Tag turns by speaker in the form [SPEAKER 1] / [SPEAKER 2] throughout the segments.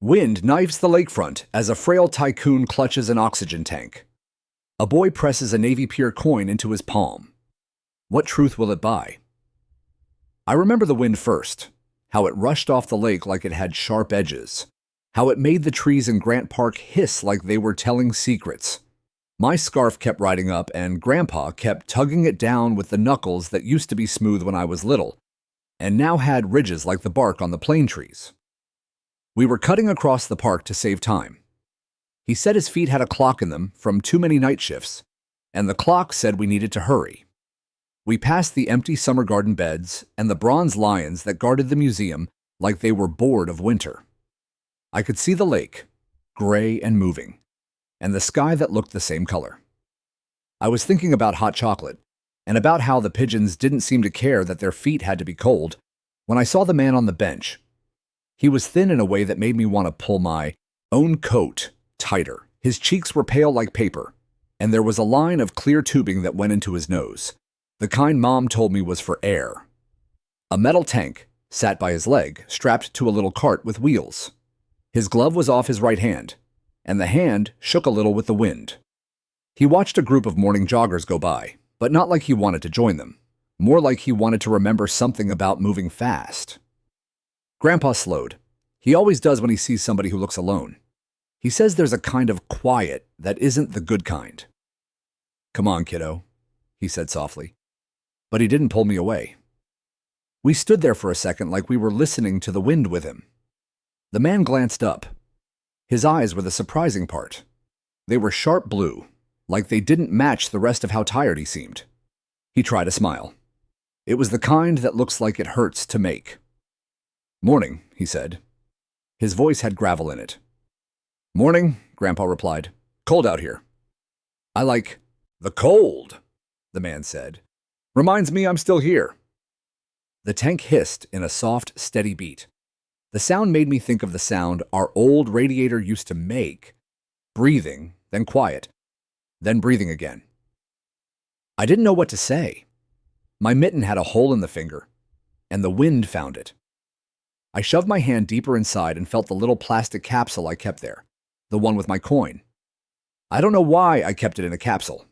[SPEAKER 1] Wind knifes the lakefront as a frail tycoon clutches an oxygen tank. A boy presses a Navy Pier coin into his palm. What truth will it buy? I remember the wind first, how it rushed off the lake like it had sharp edges, how it made the trees in Grant Park hiss like they were telling secrets. My scarf kept riding up, and Grandpa kept tugging it down with the knuckles that used to be smooth when I was little, and now had ridges like the bark on the plane trees. We were cutting across the park to save time. He said his feet had a clock in them from too many night shifts, and the clock said we needed to hurry. We passed the empty summer garden beds and the bronze lions that guarded the museum like they were bored of winter. I could see the lake, gray and moving, and the sky that looked the same color. I was thinking about hot chocolate, and about how the pigeons didn't seem to care that their feet had to be cold, when I saw the man on the bench. He was thin in a way that made me want to pull my own coat tighter. His cheeks were pale like paper, and there was a line of clear tubing that went into his nose, the kind Mom told me was for air. A metal tank sat by his leg, strapped to a little cart with wheels. His glove was off his right hand, and the hand shook a little with the wind. He watched a group of morning joggers go by, but not like he wanted to join them, more like he wanted to remember something about moving fast. Grandpa slowed. He always does when he sees somebody who looks alone. He says there's a kind of quiet that isn't the good kind. "Come on, kiddo," he said softly. But he didn't pull me away. We stood there for a second like we were listening to the wind with him. The man glanced up. His eyes were the surprising part. They were sharp blue, like they didn't match the rest of how tired he seemed. He tried a smile. It was the kind that looks like it hurts to make. "Morning," he said. His voice had gravel in it. "Morning," Grandpa replied. "Cold out here." "I like the cold," the man said. "Reminds me I'm still here." The tank hissed in a soft, steady beat. The sound made me think of the sound our old radiator used to make, breathing, then quiet, then breathing again. I didn't know what to say. My mitten had a hole in the finger, and the wind found it. I shoved my hand deeper inside and felt the little plastic capsule I kept there, the one with my coin. I don't know why I kept it in a capsule.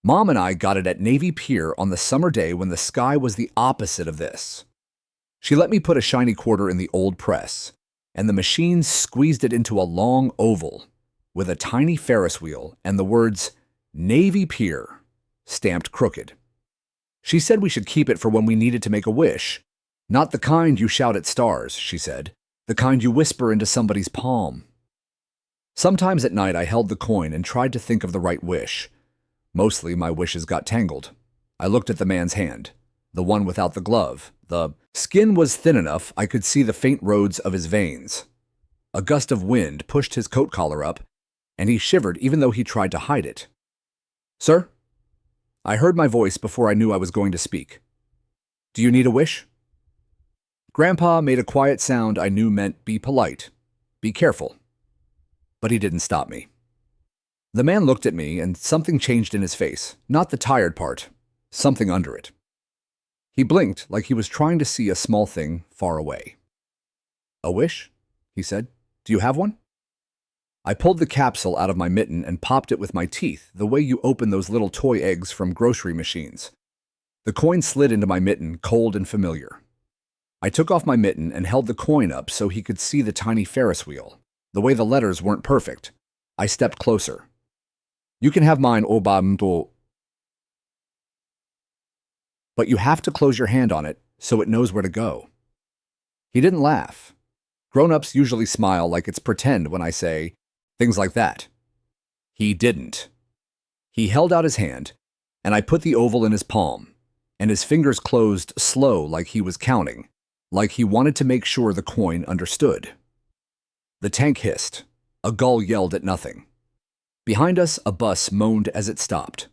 [SPEAKER 1] Mom and I got it at Navy Pier on the summer day when the sky was the opposite of this. She let me put a shiny quarter in the old press, and the machine squeezed it into a long oval with a tiny Ferris wheel and the words Navy Pier stamped crooked. She said we should keep it for when we needed to make a wish. "Not the kind you shout at stars," she said, "the kind you whisper into somebody's palm." Sometimes at night I held the coin and tried to think of the right wish. Mostly my wishes got tangled. I looked at the man's hand, the one without the glove. The skin was thin enough I could see the faint roads of his veins. A gust of wind pushed his coat collar up, and he shivered even though he tried to hide it. "Sir?" I heard my voice before I knew I was going to speak. "Do you need a wish?" Grandpa made a quiet sound I knew meant be polite, be careful. But he didn't stop me. The man looked at me, and something changed in his face, not the tired part, something under it. He blinked like he was trying to see a small thing far away. "A wish?" he said. "Do you have one?" I pulled the capsule out of my mitten and popped it with my teeth, the way you open those little toy eggs from grocery machines. The coin slid into my mitten, cold and familiar. I took off my mitten and held the coin up so he could see the tiny Ferris wheel. The way the letters weren't perfect. I stepped closer. "You can have mine, Obamdo. But you have to close your hand on it so it knows where to go." He didn't laugh. Grown-ups usually smile like it's pretend when I say things like that. He didn't. He held out his hand, and I put the oval in his palm, and his fingers closed slow like he was counting, like he wanted to make sure the coin understood. The tank hissed. A gull yelled at nothing. Behind us, a bus moaned as it stopped.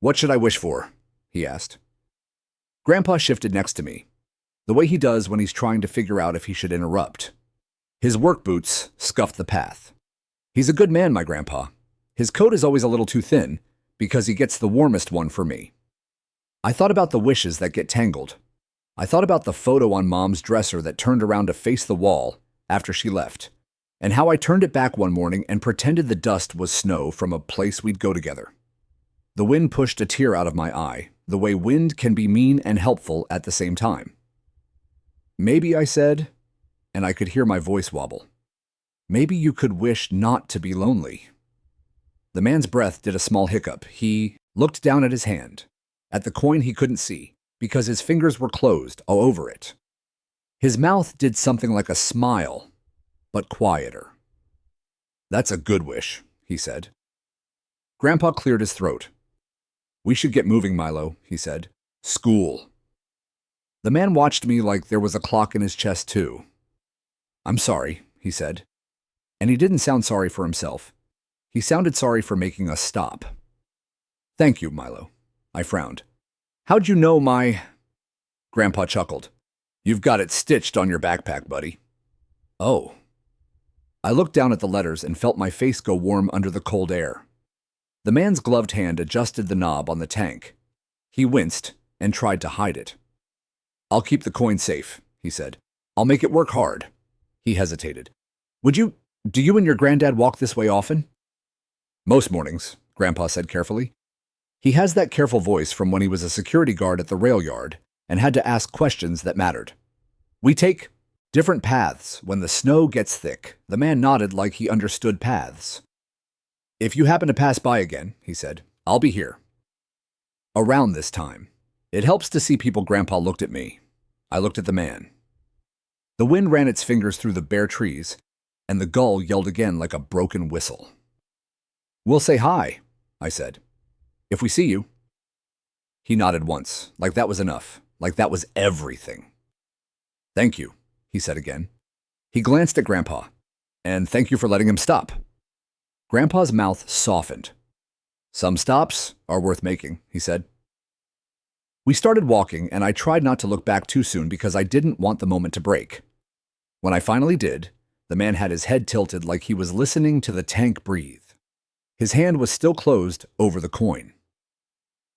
[SPEAKER 1] "What should I wish for?" he asked. Grandpa shifted next to me, the way he does when he's trying to figure out if he should interrupt. His work boots scuffed the path. He's a good man, my grandpa. His coat is always a little too thin, because he gets the warmest one for me. I thought about the wishes that get tangled. I thought about the photo on Mom's dresser that turned around to face the wall, after she left, and how I turned it back one morning and pretended the dust was snow from a place we'd go together. The wind pushed a tear out of my eye, the way wind can be mean and helpful at the same time. Maybe, I said, and I could hear my voice wobble. Maybe you could wish not to be lonely. The man's breath did a small hiccup. He looked down at his hand, at the coin he couldn't see, because his fingers were closed all over it. His mouth did something like a smile, but quieter. That's a good wish, he said. Grandpa cleared his throat. We should get moving, Milo, he said. School. The man watched me like there was a clock in his chest, too. I'm sorry, he said. And he didn't sound sorry for himself. He sounded sorry for making us stop. Thank you, Milo. I frowned. How'd you know my... Grandpa chuckled. You've got it stitched on your backpack, buddy. Oh. I looked down at the letters and felt my face go warm under the cold air. The man's gloved hand adjusted the knob on the tank. He winced and tried to hide it. I'll keep the coin safe, he said. I'll make it work hard. He hesitated. Do you and your granddad walk this way often? Most mornings, Grandpa said carefully. He has that careful voice from when he was a security guard at the rail yard and had to ask questions that mattered. We take different paths when the snow gets thick. The man nodded like he understood paths. If you happen to pass by again, he said, I'll be here. Around this time. It helps to see people. Grandpa looked at me. I looked at the man. The wind ran its fingers through the bare trees, and the gull yelled again like a broken whistle. We'll say hi, I said. If we see you. He nodded once, like that was enough, like that was everything. Thank you, he said again. He glanced at Grandpa. And thank you for letting him stop. Grandpa's mouth softened. Some stops are worth making, he said. We started walking, and I tried not to look back too soon because I didn't want the moment to break. When I finally did, the man had his head tilted like he was listening to the tank breathe. His hand was still closed over the coin.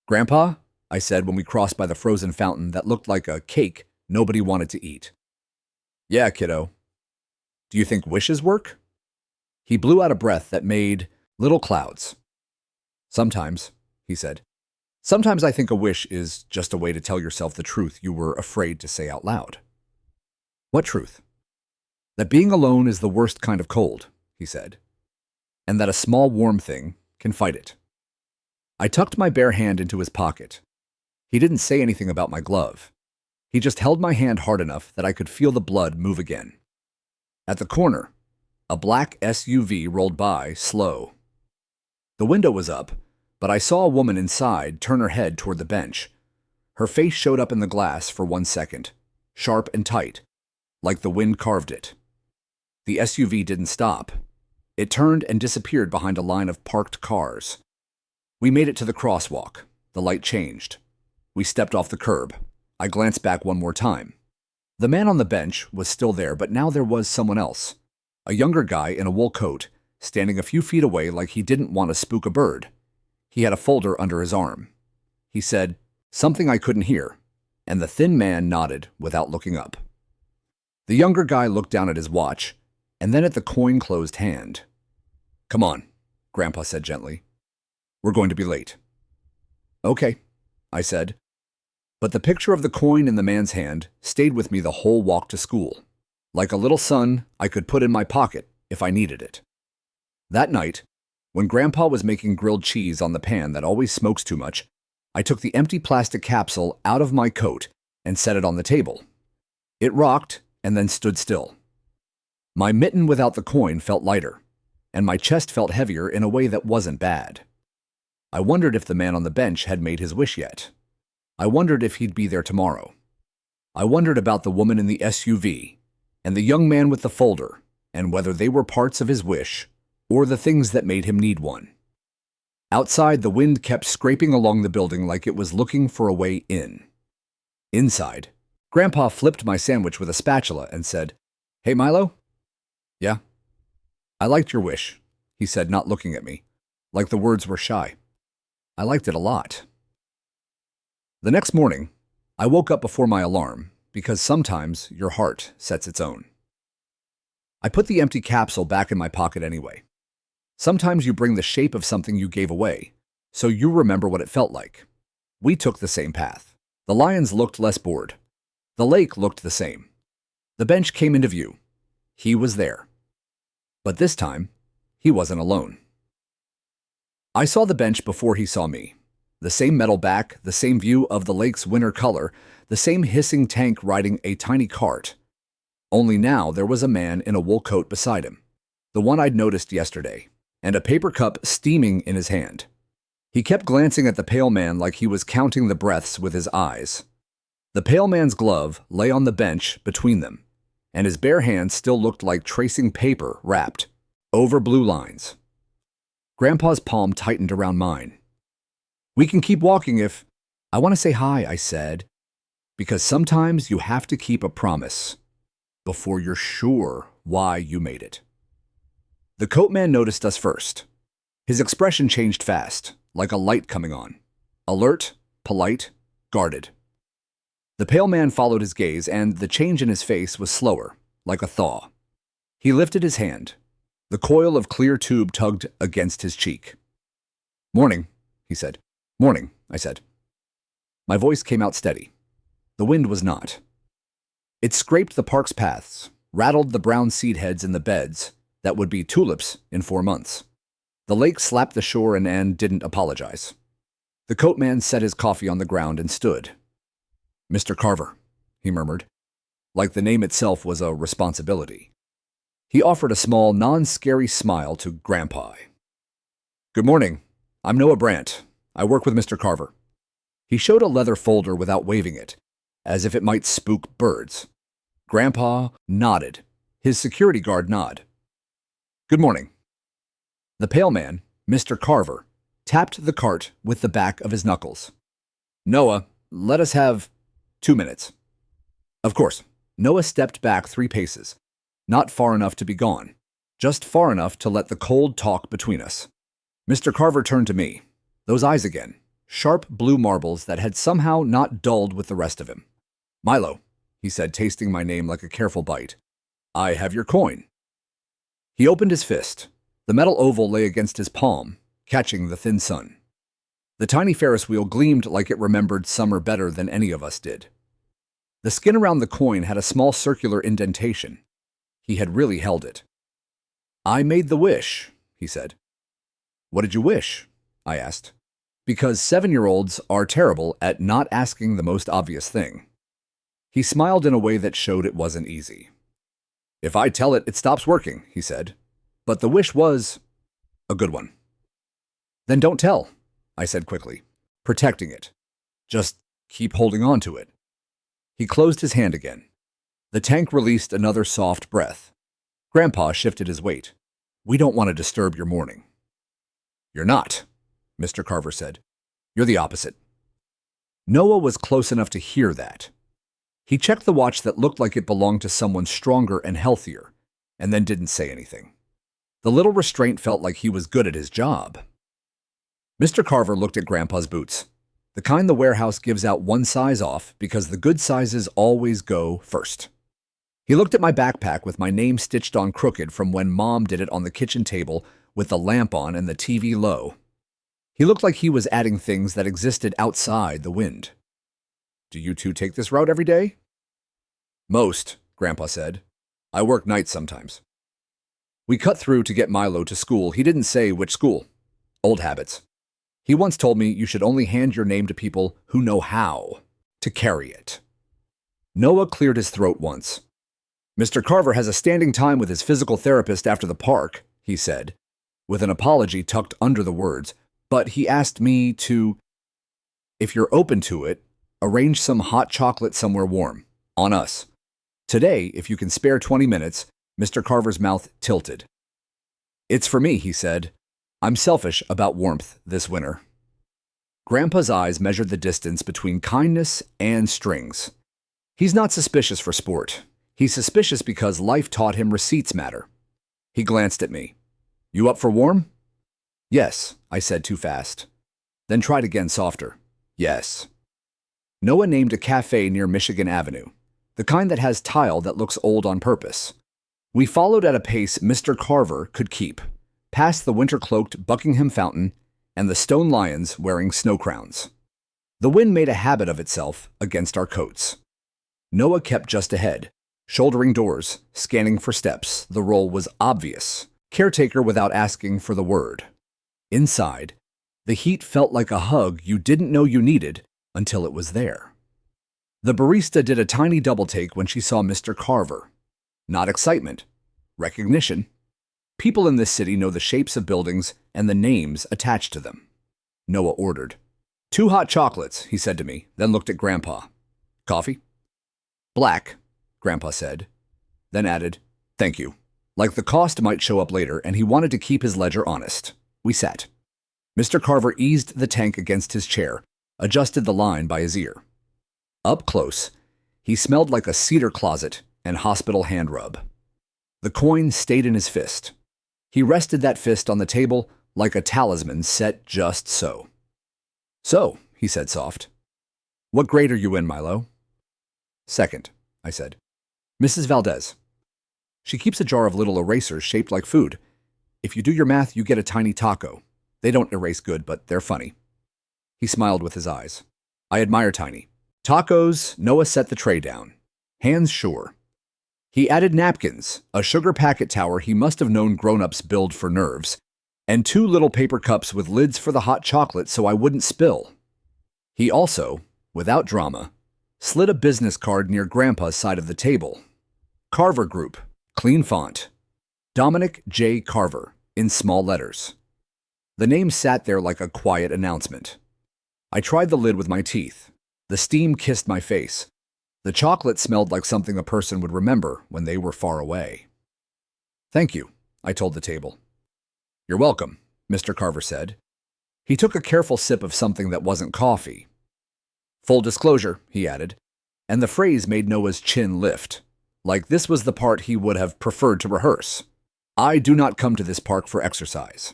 [SPEAKER 1] Grandpa, I said when we crossed by the frozen fountain that looked like a cake nobody wanted to eat. Yeah, kiddo. Do you think wishes work? He blew out a breath that made little clouds. Sometimes, he said. Sometimes I think a wish is just a way to tell yourself the truth you were afraid to say out loud. What truth? That being alone is the worst kind of cold, he said, and that a small warm thing can fight it. I tucked my bare hand into his pocket. He didn't say anything about my glove. He just held my hand hard enough that I could feel the blood move again. At the corner, a black SUV rolled by, slow. The window was up, but I saw a woman inside turn her head toward the bench. Her face showed up in the glass for 1 second, sharp and tight, like the wind carved it. The SUV didn't stop. It turned and disappeared behind a line of parked cars. We made it to the crosswalk. The light changed. We stepped off the curb. I glanced back one more time. The man on the bench was still there, but now there was someone else. A younger guy in a wool coat, standing a few feet away like he didn't want to spook a bird. He had a folder under his arm. He said something I couldn't hear, and the thin man nodded without looking up. The younger guy looked down at his watch, and then at the coin-closed hand. Come on, Grandpa said gently. We're going to be late. Okay, I said. But the picture of the coin in the man's hand stayed with me the whole walk to school, like a little sun I could put in my pocket if I needed it. That night, when Grandpa was making grilled cheese on the pan that always smokes too much, I took the empty plastic capsule out of my coat and set it on the table. It rocked and then stood still. My mitten without the coin felt lighter, and my chest felt heavier in a way that wasn't bad. I wondered if the man on the bench had made his wish yet. I wondered if he'd be there tomorrow. I wondered about the woman in the SUV and the young man with the folder, and whether they were parts of his wish or the things that made him need one. Outside, the wind kept scraping along the building like it was looking for a way in. Inside, Grandpa flipped my sandwich with a spatula and said, Hey, Milo? Yeah? I liked your wish, he said, not looking at me, like the words were shy. I liked it a lot. The next morning, I woke up before my alarm because sometimes your heart sets its own. I put the empty capsule back in my pocket anyway. Sometimes you bring the shape of something you gave away, so you remember what it felt like. We took the same path. The lions looked less bored. The lake looked the same. The bench came into view. He was there. But this time, he wasn't alone. I saw the bench before he saw me. The same metal back, the same view of the lake's winter color, the same hissing tank riding a tiny cart. Only now there was a man in a wool coat beside him, the one I'd noticed yesterday, and a paper cup steaming in his hand. He kept glancing at the pale man like he was counting the breaths with his eyes. The pale man's glove lay on the bench between them, and his bare hand still looked like tracing paper wrapped over blue lines. Grandpa's palm tightened around mine. "We can keep walking if—" "I want to say hi," I said, "because sometimes you have to keep a promise before you're sure why you made it." The coat man noticed us first. His expression changed fast, like a light coming on. Alert, polite, guarded. The pale man followed his gaze, and the change in his face was slower, like a thaw. He lifted his hand. The coil of clear tube tugged against his cheek. "Morning," he said. "Morning," I said. My voice came out steady. The wind was not. It scraped the park's paths, rattled the brown seed heads in the beds that would be tulips in 4 months. The lake slapped the shore and didn't apologize. The coat man set his coffee on the ground and stood. "Mr. Carver," he murmured, like the name itself was a responsibility. He offered a small, non-scary smile to Grandpa. "Good morning. I'm Noah Brandt. I work with Mr. Carver." He showed a leather folder without waving it, as if it might spook birds. Grandpa nodded. His security guard nod. "Good morning." The pale man, Mr. Carver, tapped the cart with the back of his knuckles. "Noah, let us have 2 minutes." Of course, Noah stepped back 3 paces, not far enough to be gone, just far enough to let the cold talk between us. Mr. Carver turned to me, those eyes again, sharp blue marbles that had somehow not dulled with the rest of him. "Milo," he said, tasting my name like a careful bite. "I have your coin." He opened his fist. The metal oval lay against his palm, catching the thin sun. The tiny Ferris wheel gleamed like it remembered summer better than any of us did. The skin around the coin had a small circular indentation. He had really held it. "I made the wish," he said. "What did you wish?" I asked. Because 7-year-olds are terrible at not asking the most obvious thing. He smiled in a way that showed it wasn't easy. "If I tell it, it stops working," he said. "But the wish was a good one." "Then don't tell," I said quickly, protecting it. "Just keep holding on to it." He closed his hand again. The tank released another soft breath. Grandpa shifted his weight. "We don't want to disturb your morning." "You're not," Mr. Carver said. "You're the opposite." Noah was close enough to hear that. He checked the watch that looked like it belonged to someone stronger and healthier, and then didn't say anything. The little restraint felt like he was good at his job. Mr. Carver looked at Grandpa's boots, the kind the warehouse gives out one size off because the good sizes always go first. He looked at my backpack with my name stitched on crooked from when Mom did it on the kitchen table with the lamp on and the TV low. He looked like he was adding things that existed outside the wind. "Do you two take this route every day?" "Most," Grandpa said. "I work nights sometimes." We cut through to get Milo to school. He didn't say which school. Old habits. He once told me you should only hand your name to people who know how to carry it. Noah cleared his throat once. "Mr. Carver has a standing time with his physical therapist after the park," he said, with an apology tucked under the words, "but he asked me to, if you're open to it, arrange some hot chocolate somewhere warm. On us. Today, if you can spare 20 minutes, Mr. Carver's mouth tilted. "It's for me," he said. "I'm selfish about warmth this winter." Grandpa's eyes measured the distance between kindness and strings. He's not suspicious for sport. He's suspicious because life taught him receipts matter. He glanced at me. "You up for warm?" "Yes," I said too fast. Then tried again softer. "Yes." Noah named a cafe near Michigan Avenue, the kind that has tile that looks old on purpose. We followed at a pace Mr. Carver could keep, past the winter-cloaked Buckingham Fountain and the stone lions wearing snow crowns. The wind made a habit of itself against our coats. Noah kept just ahead, shouldering doors, scanning for steps. The role was obvious. Caretaker without asking for the word. Inside, the heat felt like a hug you didn't know you needed until it was there. The barista did a tiny double-take when she saw Mr. Carver. Not excitement. Recognition. People in this city know the shapes of buildings and the names attached to them. Noah ordered. 2 hot chocolates, he said to me, then looked at Grandpa. Coffee? Black, Grandpa said, then added, thank you. Like the cost might show up later, and he wanted to keep his ledger honest. We sat. Mr. Carver eased the tank against his chair, adjusted the line by his ear. Up close, he smelled like a cedar closet and hospital hand rub. The coin stayed in his fist. He rested that fist on the table like a talisman set just so. So, he said soft. What grade are you in, Milo? Second, I said. Mrs. Valdez. She keeps a jar of little erasers shaped like food. If you do your math, you get a tiny taco. They don't erase good, but they're funny. He smiled with his eyes. I admire Tiny. Tacos, Noah set the tray down. Hands sure. He added napkins, a sugar packet tower he must have known grown-ups build for nerves, and 2 little paper cups with lids for the hot chocolate so I wouldn't spill. He also, without drama, slid a business card near Grandpa's side of the table. Carver Group, clean font. Dominic J. Carver, in small letters. The name sat there like a quiet announcement. I tried the lid with my teeth. The steam kissed my face. The chocolate smelled like something a person would remember when they were far away. Thank you, I told the table. You're welcome, Mr. Carver said. He took a careful sip of something that wasn't coffee. Full disclosure, he added, and the phrase made Noah's chin lift, like this was the part he would have preferred to rehearse. I do not come to this park for exercise.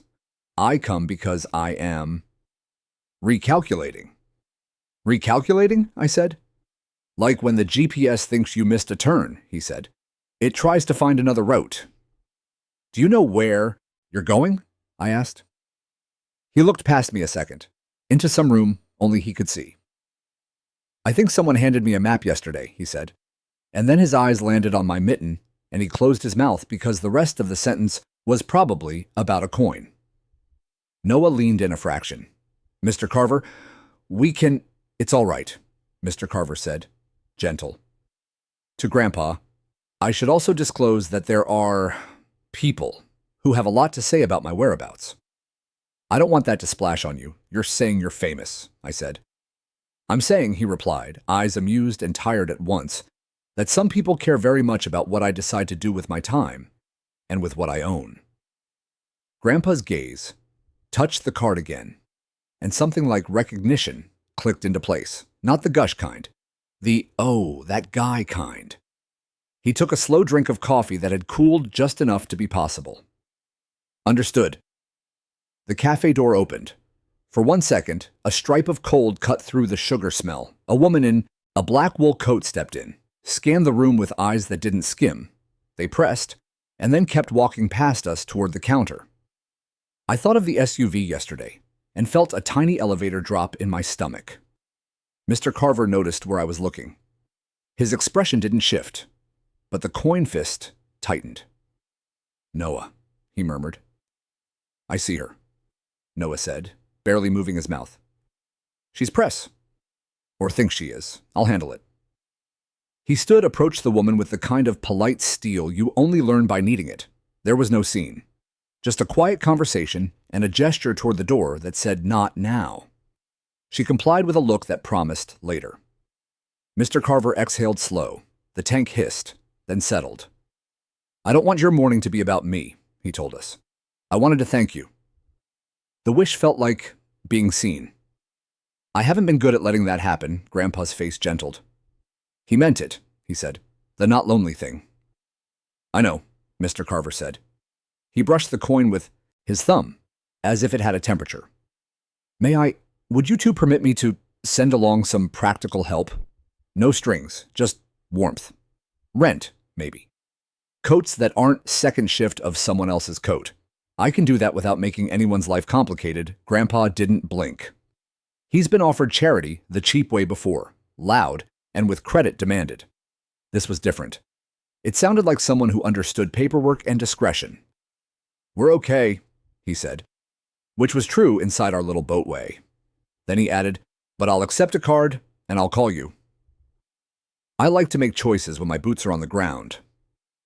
[SPEAKER 1] I come because I am recalculating. Recalculating? I said. Like when the GPS thinks you missed a turn, he said. It tries to find another route. Do you know where you're going? I asked. He looked past me a second, into some room only he could see. I think someone handed me a map yesterday, he said, and then his eyes landed on my mitten, and he closed his mouth because the rest of the sentence was probably about a coin. Noah leaned in a fraction. Mr. Carver, it's all right, Mr. Carver said, gentle. To Grandpa, I should also disclose that there are people who have a lot to say about my whereabouts. I don't want that to splash on you. You're saying you're famous, I said. I'm saying, he replied, eyes amused and tired at once, that some people care very much about what I decide to do with my time and with what I own. Grandpa's gaze touched the card again, and something like recognition clicked into place. Not the gush kind. The, oh, that guy kind. He took a slow drink of coffee that had cooled just enough to be possible. Understood. The cafe door opened. For 1 second, a stripe of cold cut through the sugar smell. A woman in a black wool coat stepped in, scanned the room with eyes that didn't skim. They pressed, and then kept walking past us toward the counter. I thought of the SUV yesterday, and felt a tiny elevator drop in my stomach. Mr. Carver noticed where I was looking. His expression didn't shift, but the coin fist tightened. Noah, he murmured. I see her, Noah said, barely moving his mouth. She's press. Or thinks she is. I'll handle it. He stood, approached the woman with the kind of polite steel you only learn by needing it. There was no scene. Just a quiet conversation and a gesture toward the door that said, not now. She complied with a look that promised later. Mr. Carver exhaled slow. The tank hissed, then settled. I don't want your morning to be about me, he told us. I wanted to thank you. The wish felt like being seen. I haven't been good at letting that happen, Grandpa's face gentled. He meant it, he said. The not lonely thing. I know, Mr. Carver said. He brushed the coin with his thumb, as if it had a temperature. Would you two permit me to send along some practical help? No strings, just warmth. Rent, maybe. Coats that aren't second shift of someone else's coat. I can do that without making anyone's life complicated. Grandpa didn't blink. He's been offered charity the cheap way before, loud, and with credit demanded. This was different. It sounded like someone who understood paperwork and discretion. "We're okay," he said, which was true inside our little boatway. Then he added, "But I'll accept a card, and I'll call you." I like to make choices when my boots are on the ground.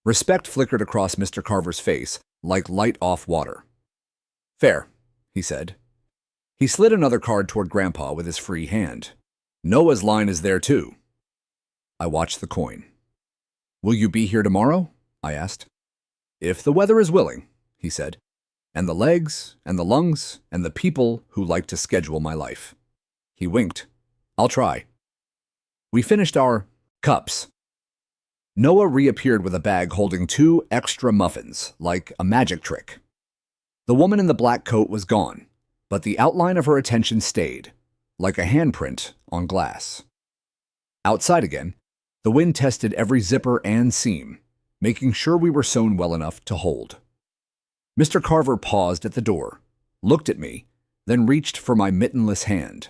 [SPEAKER 1] Respect flickered across Mr. Carver's face like light off water. "Fair," he said. He slid another card toward Grandpa with his free hand. "Noah's line is there, too." I watched the coin. "Will you be here tomorrow?" I asked. "If the weather is willing," he said, "and the legs, and the lungs, and the people who like to schedule my life." He winked. "I'll try." We finished our cups. Noah reappeared with a bag holding 2 extra muffins, like a magic trick. The woman in the black coat was gone, but the outline of her attention stayed, like a handprint on glass. Outside again, the wind tested every zipper and seam, making sure we were sewn well enough to hold. Mr. Carver paused at the door, looked at me, then reached for my mittenless hand.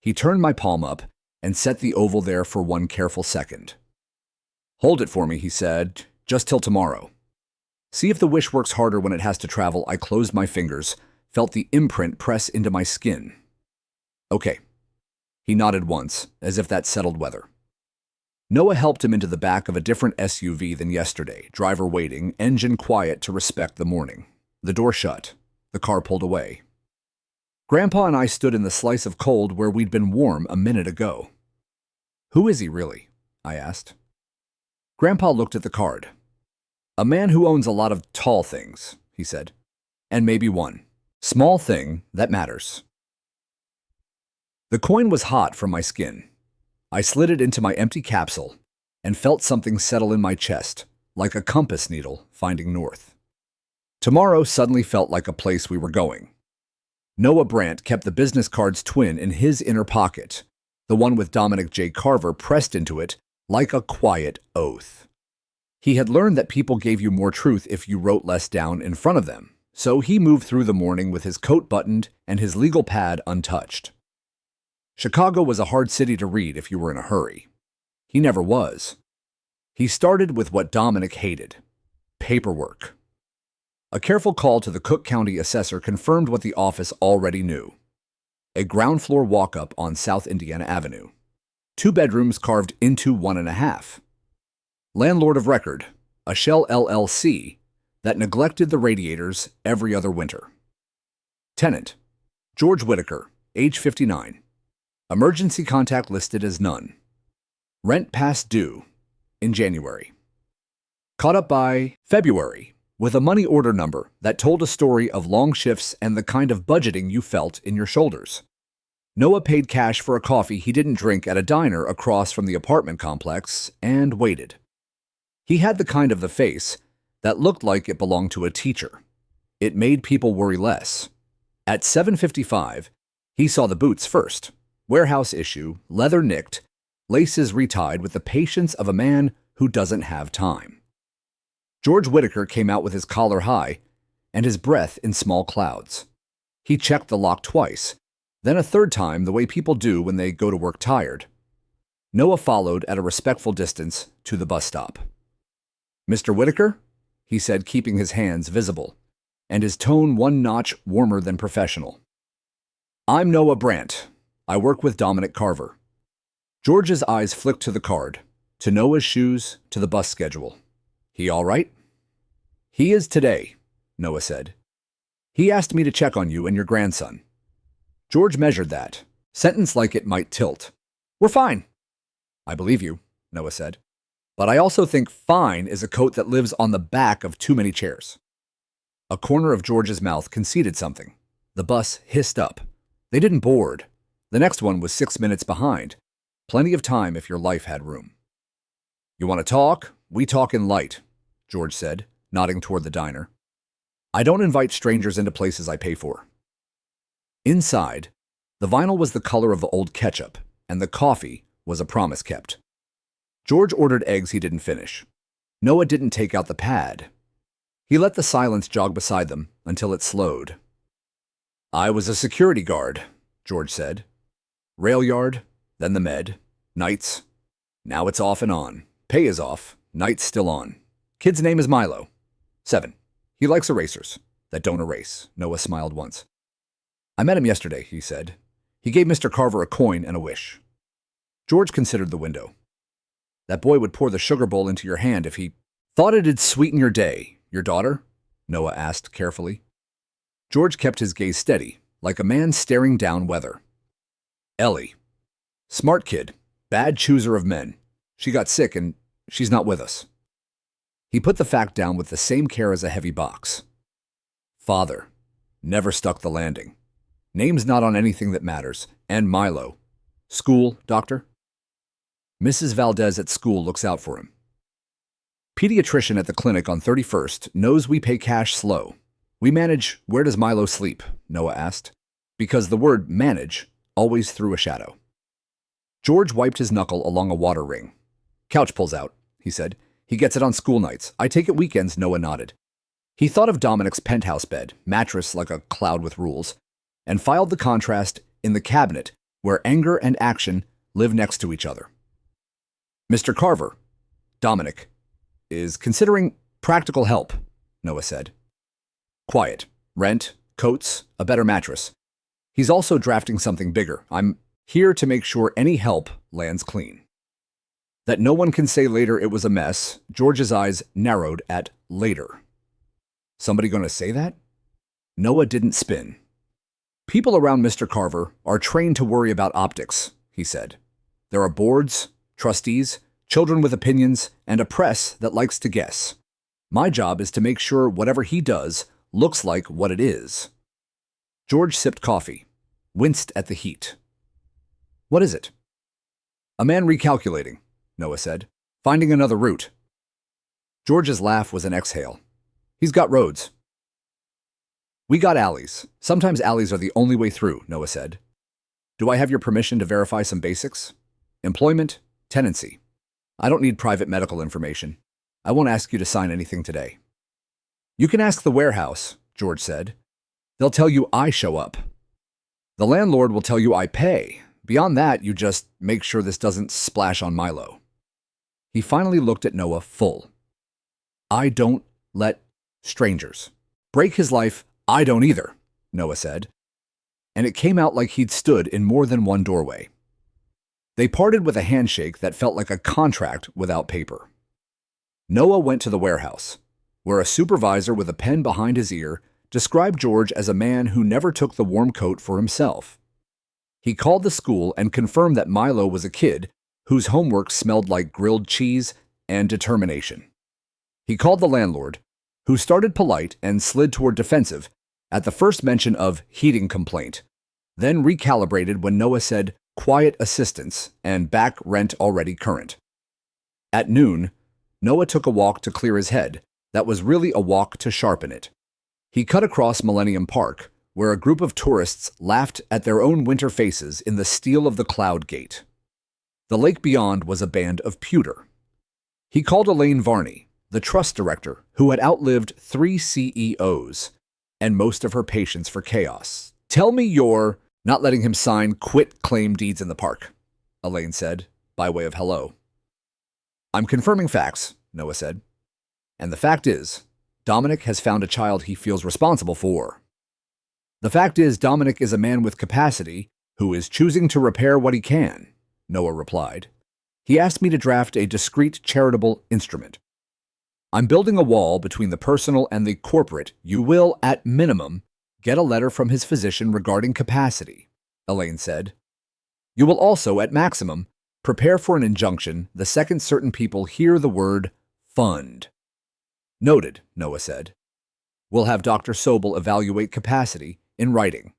[SPEAKER 1] He turned my palm up and set the oval there for one careful second. "Hold it for me," he said, "just till tomorrow." See if the wish works harder when it has to travel. I closed my fingers, felt the imprint press into my skin. "Okay." He nodded once, as if that settled weather. Noah helped him into the back of a different SUV than yesterday, driver waiting, engine quiet to respect the morning. The door shut. The car pulled away. Grandpa and I stood in the slice of cold where we'd been warm a minute ago. "Who is he, really?" I asked. Grandpa looked at the card. "A man who owns a lot of tall things," he said, "and maybe one small thing that matters." The coin was hot from my skin. I slid it into my empty capsule and felt something settle in my chest, like a compass needle finding north. Tomorrow suddenly felt like a place we were going. Noah Brandt kept the business card's twin in his inner pocket, the one with Dominic J. Carver pressed into it like a quiet oath. He had learned that people gave you more truth if you wrote less down in front of them, so he moved through the morning with his coat buttoned and his legal pad untouched. Chicago was a hard city to read if you were in a hurry. He never was. He started with what Dominic hated: paperwork. A careful call to the Cook County assessor confirmed what the office already knew. A ground-floor walk-up on South Indiana Avenue. 2 bedrooms carved into 1.5. Landlord of record, a shell LLC that neglected the radiators every other winter. Tenant, George Whitaker, age 59. Emergency contact listed as none. Rent past due in January. Caught up by February with a money order number that told a story of long shifts and the kind of budgeting you felt in your shoulders. Noah paid cash for a coffee he didn't drink at a diner across from the apartment complex and waited. He had the kind of the face that looked like it belonged to a teacher. It made people worry less. At 7:55, he saw the boots first. Warehouse issue, leather nicked, laces retied with the patience of a man who doesn't have time. George Whitaker came out with his collar high and his breath in small clouds. He checked the lock twice, then a third time the way people do when they go to work tired. Noah followed at a respectful distance to the bus stop. "Mr. Whitaker?" he said, keeping his hands visible, and his tone one notch warmer than professional. "I'm Noah Brandt. I work with Dominic Carver." George's eyes flicked to the card, to Noah's shoes, to the bus schedule. "He all right?" "He is today," Noah said. "He asked me to check on you and your grandson." George measured that, sentence like it might tilt. "We're fine." "I believe you," Noah said. "But I also think fine is a coat that lives on the back of too many chairs." A corner of George's mouth conceded something. The bus hissed up. They didn't board. The next one was 6 minutes behind. Plenty of time if your life had room. "You want to talk? We talk in light," George said, nodding toward the diner. "I don't invite strangers into places I pay for." Inside, the vinyl was the color of old ketchup, and the coffee was a promise kept. George ordered eggs he didn't finish. Noah didn't take out the pad. He let the silence jog beside them until it slowed. I was a security guard, George said. Rail yard, then the med, nights. Now it's off and on. Pay is off, nights still on. Kid's name is Milo. 7. He likes erasers that don't erase. Noah smiled once. I met him yesterday, he said. He gave Mr. Carver a coin and a wish. George considered the window. That boy would pour the sugar bowl into your hand if he thought it'd sweeten your day. Your daughter? Noah asked carefully. George kept his gaze steady, like a man staring down weather. Ellie. Smart kid, bad chooser of men. She got sick and she's not with us. He put the fact down with the same care as a heavy box. Father. Never stuck the landing. Name's not on anything that matters. And Milo. School, doctor? Mrs. Valdez at school looks out for him. Pediatrician at the clinic on 31st knows we pay cash slow. We manage, where does Milo sleep? Noah asked. Because the word manage always threw a shadow. George wiped his knuckle along a water ring. Couch pulls out, he said. He gets it on school nights. I take it weekends, Noah nodded. He thought of Dominic's penthouse bed, mattress like a cloud with rules, and filed the contrast in the cabinet where anger and action live next to each other. Mr. Carver, Dominic, is considering practical help, Noah said. Quiet, rent, coats, a better mattress. He's also drafting something bigger. I'm here to make sure any help lands clean. That no one can say later it was a mess, George's eyes narrowed at later. Somebody going to say that? Noah didn't spin. People around Mr. Carver are trained to worry about optics, he said. There are boards, trustees, children with opinions, and a press that likes to guess. My job is to make sure whatever he does looks like what it is. George sipped coffee, winced at the heat. What is it? A man recalculating, Noah said, finding another route. George's laugh was an exhale. He's got roads. We got alleys. Sometimes alleys are the only way through, Noah said. Do I have your permission to verify some basics? Employment, tenancy. I don't need private medical information. I won't ask you to sign anything today. You can ask the warehouse, George said. They'll tell you I show up. The landlord will tell you I pay. Beyond that, you just make sure this doesn't splash on Milo. He finally looked at Noah full. I don't let strangers break his life. I don't either, Noah said. And it came out like he'd stood in more than one doorway. They parted with a handshake that felt like a contract without paper. Noah went to the warehouse, where a supervisor with a pen behind his ear described George as a man who never took the warm coat for himself. He called the school and confirmed that Milo was a kid whose homework smelled like grilled cheese and determination. He called the landlord, who started polite and slid toward defensive at the first mention of heating complaint, then recalibrated when Noah said quiet assistance and back rent already current. At noon, Noah took a walk to clear his head that was really a walk to sharpen it. He cut across Millennium Park, where a group of tourists laughed at their own winter faces in the steel of the Cloud Gate. The lake beyond was a band of pewter. He called Elaine Varney, the trust director, who had outlived 3 CEOs and most of her patience for chaos. Tell me you're not letting him sign quit claim deeds in the park, Elaine said, by way of hello. I'm confirming facts, Noah said. And the fact is, Dominic has found a child he feels responsible for. The fact is, Dominic is a man with capacity who is choosing to repair what he can, Noah replied. He asked me to draft a discreet charitable instrument. I'm building a wall between the personal and the corporate. You will, at minimum, get a letter from his physician regarding capacity, Elaine said. You will also, at maximum, prepare for an injunction the second certain people hear the word fund. Noted, Noah said. We'll have Dr. Sobel evaluate capacity in writing.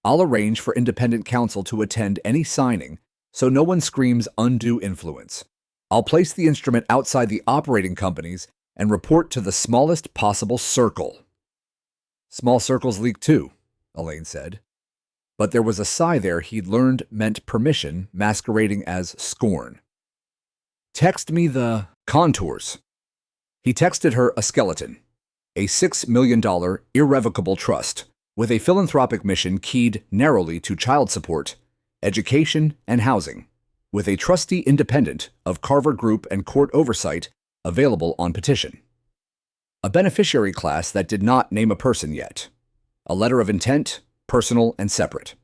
[SPEAKER 1] I'll arrange for independent counsel to attend any signing so no one screams undue influence. I'll place the instrument outside the operating companies and report to the smallest possible circle. Small circles leak too, Elaine said. But there was a sigh there he'd learned meant permission masquerading as scorn. Text me the contours. He texted her a skeleton, a $6 million irrevocable trust with a philanthropic mission keyed narrowly to child support, education, and housing, with a trustee independent of Carver Group and court oversight available on petition. A beneficiary class that did not name a person yet. A letter of intent, personal and separate.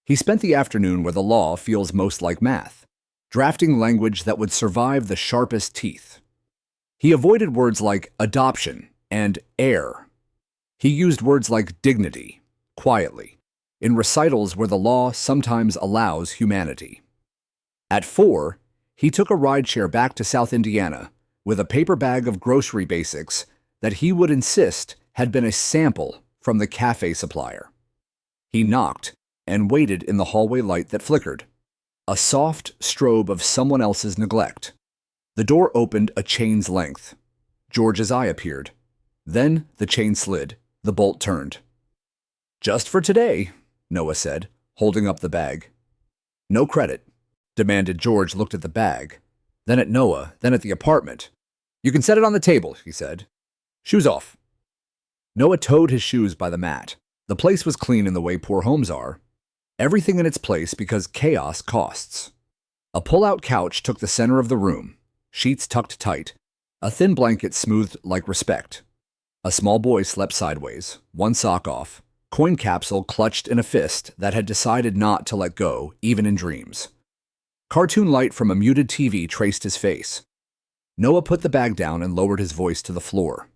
[SPEAKER 1] He spent the afternoon where the law feels most like math, drafting language that would survive the sharpest teeth. He avoided words like adoption and heir. He used words like dignity, quietly, in recitals where the law sometimes allows humanity. At 4, he took a rideshare back to South Indiana with a paper bag of grocery basics that he would insist had been a sample from the cafe supplier. He knocked and waited in the hallway light that flickered, a soft strobe of someone else's neglect. The door opened a chain's length. George's eye appeared. Then the chain slid. The bolt turned. "Just for today," Noah said, holding up the bag. "No credit," demanded. George looked at the bag, then at Noah, then at the apartment. "You can set it on the table," he said. "Shoes off." Noah towed his shoes by the mat. The place was clean in the way poor homes are. Everything in its place because chaos costs. A pull-out couch took the center of the room, sheets tucked tight, a thin blanket smoothed like respect. A small boy slept sideways, one sock off, coin capsule clutched in a fist that had decided not to let go, even in dreams. Cartoon light from a muted TV traced his face. Noah put the bag down and lowered his voice to the floor.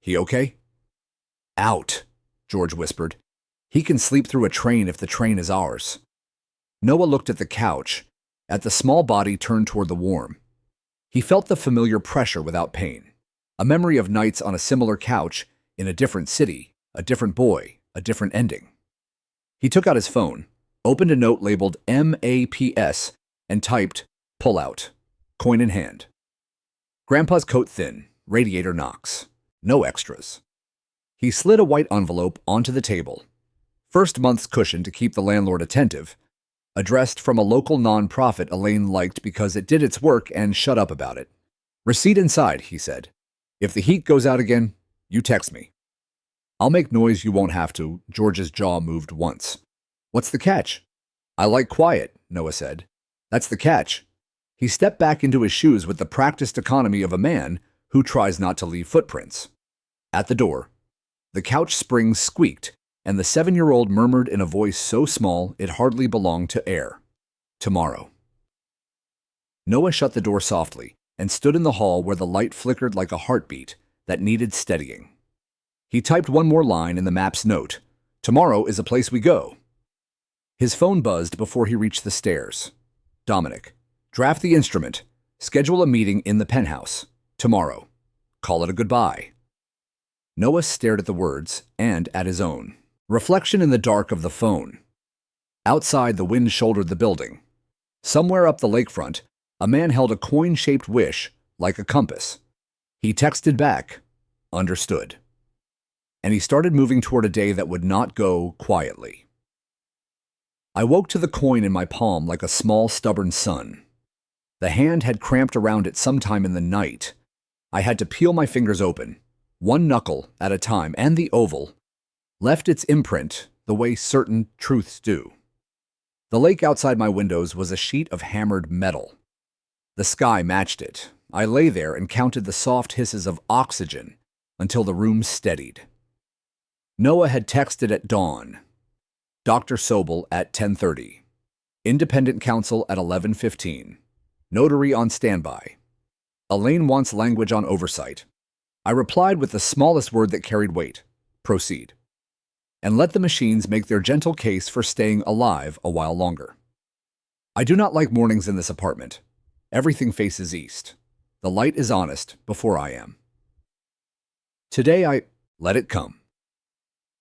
[SPEAKER 1] "He okay?" "Out," George whispered. "He can sleep through a train if the train is ours." Noah looked at the couch, at the small body turned toward the warm. He felt the familiar pressure without pain. A memory of nights on a similar couch in a different city, a different boy, a different ending. He took out his phone, opened a note labeled MAPS, and typed, "Pull out," coin in hand. Grandpa's coat thin, radiator knocks. No extras. He slid a white envelope onto the table. First month's cushion to keep the landlord attentive. Addressed from a local non-profit Elaine liked because it did its work and shut up about it. "Receipt inside," he said. "If the heat goes out again, you text me." "I'll make noise you won't have to." George's jaw moved once. "What's the catch?" "I like quiet," Noah said. "That's the catch." He stepped back into his shoes with the practiced economy of a man who tries not to leave footprints. At the door, the couch springs squeaked, and the 7-year-old murmured in a voice so small it hardly belonged to air, "Tomorrow." Noah shut the door softly and stood in the hall where the light flickered like a heartbeat that needed steadying. He typed one more line in the map's note, "Tomorrow is a place we go." His phone buzzed before he reached the stairs. "Dominic, draft the instrument. Schedule a meeting in the penthouse. Tomorrow. Call it a goodbye." Noah stared at the words and at his own reflection in the dark of the phone. Outside, the wind shouldered the building. Somewhere up the lakefront, a man held a coin-shaped wish like a compass. He texted back, "Understood." And he started moving toward a day that would not go quietly. I woke to the coin in my palm like a small, stubborn son. The hand had cramped around it sometime in the night. I had to peel my fingers open, one knuckle at a time, and the oval left its imprint the way certain truths do. The lake outside my windows was a sheet of hammered metal. The sky matched it. I lay there and counted the soft hisses of oxygen until the room steadied. Noah had texted at dawn. Dr. Sobel at 10:30. Independent counsel at 11:15. Notary on standby. Elaine wants language on oversight. I replied with the smallest word that carried weight. Proceed. And let the machines make their gentle case for staying alive a while longer. I do not like mornings in this apartment. Everything faces east. The light is honest before I am. Today I let it come.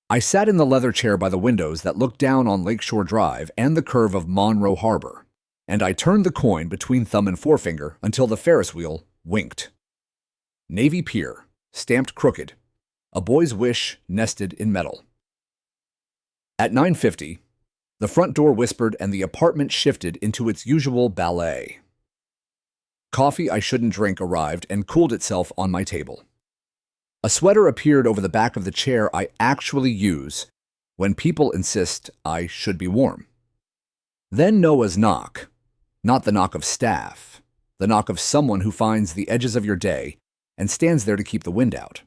[SPEAKER 1] I sat in the leather chair by the windows that looked down on Lakeshore Drive and the curve of Monroe Harbor, and I turned the coin between thumb and forefinger until the Ferris wheel winked. Navy Pier, stamped crooked. A boy's wish nested in metal. At 9:50, the front door whispered and the apartment shifted into its usual ballet. Coffee I shouldn't drink arrived and cooled itself on my table. A sweater appeared over the back of the chair I actually use when people insist I should be warm. Then Noah's knock, not the knock of staff, the knock of someone who finds the edges of your day and stands there to keep the wind out.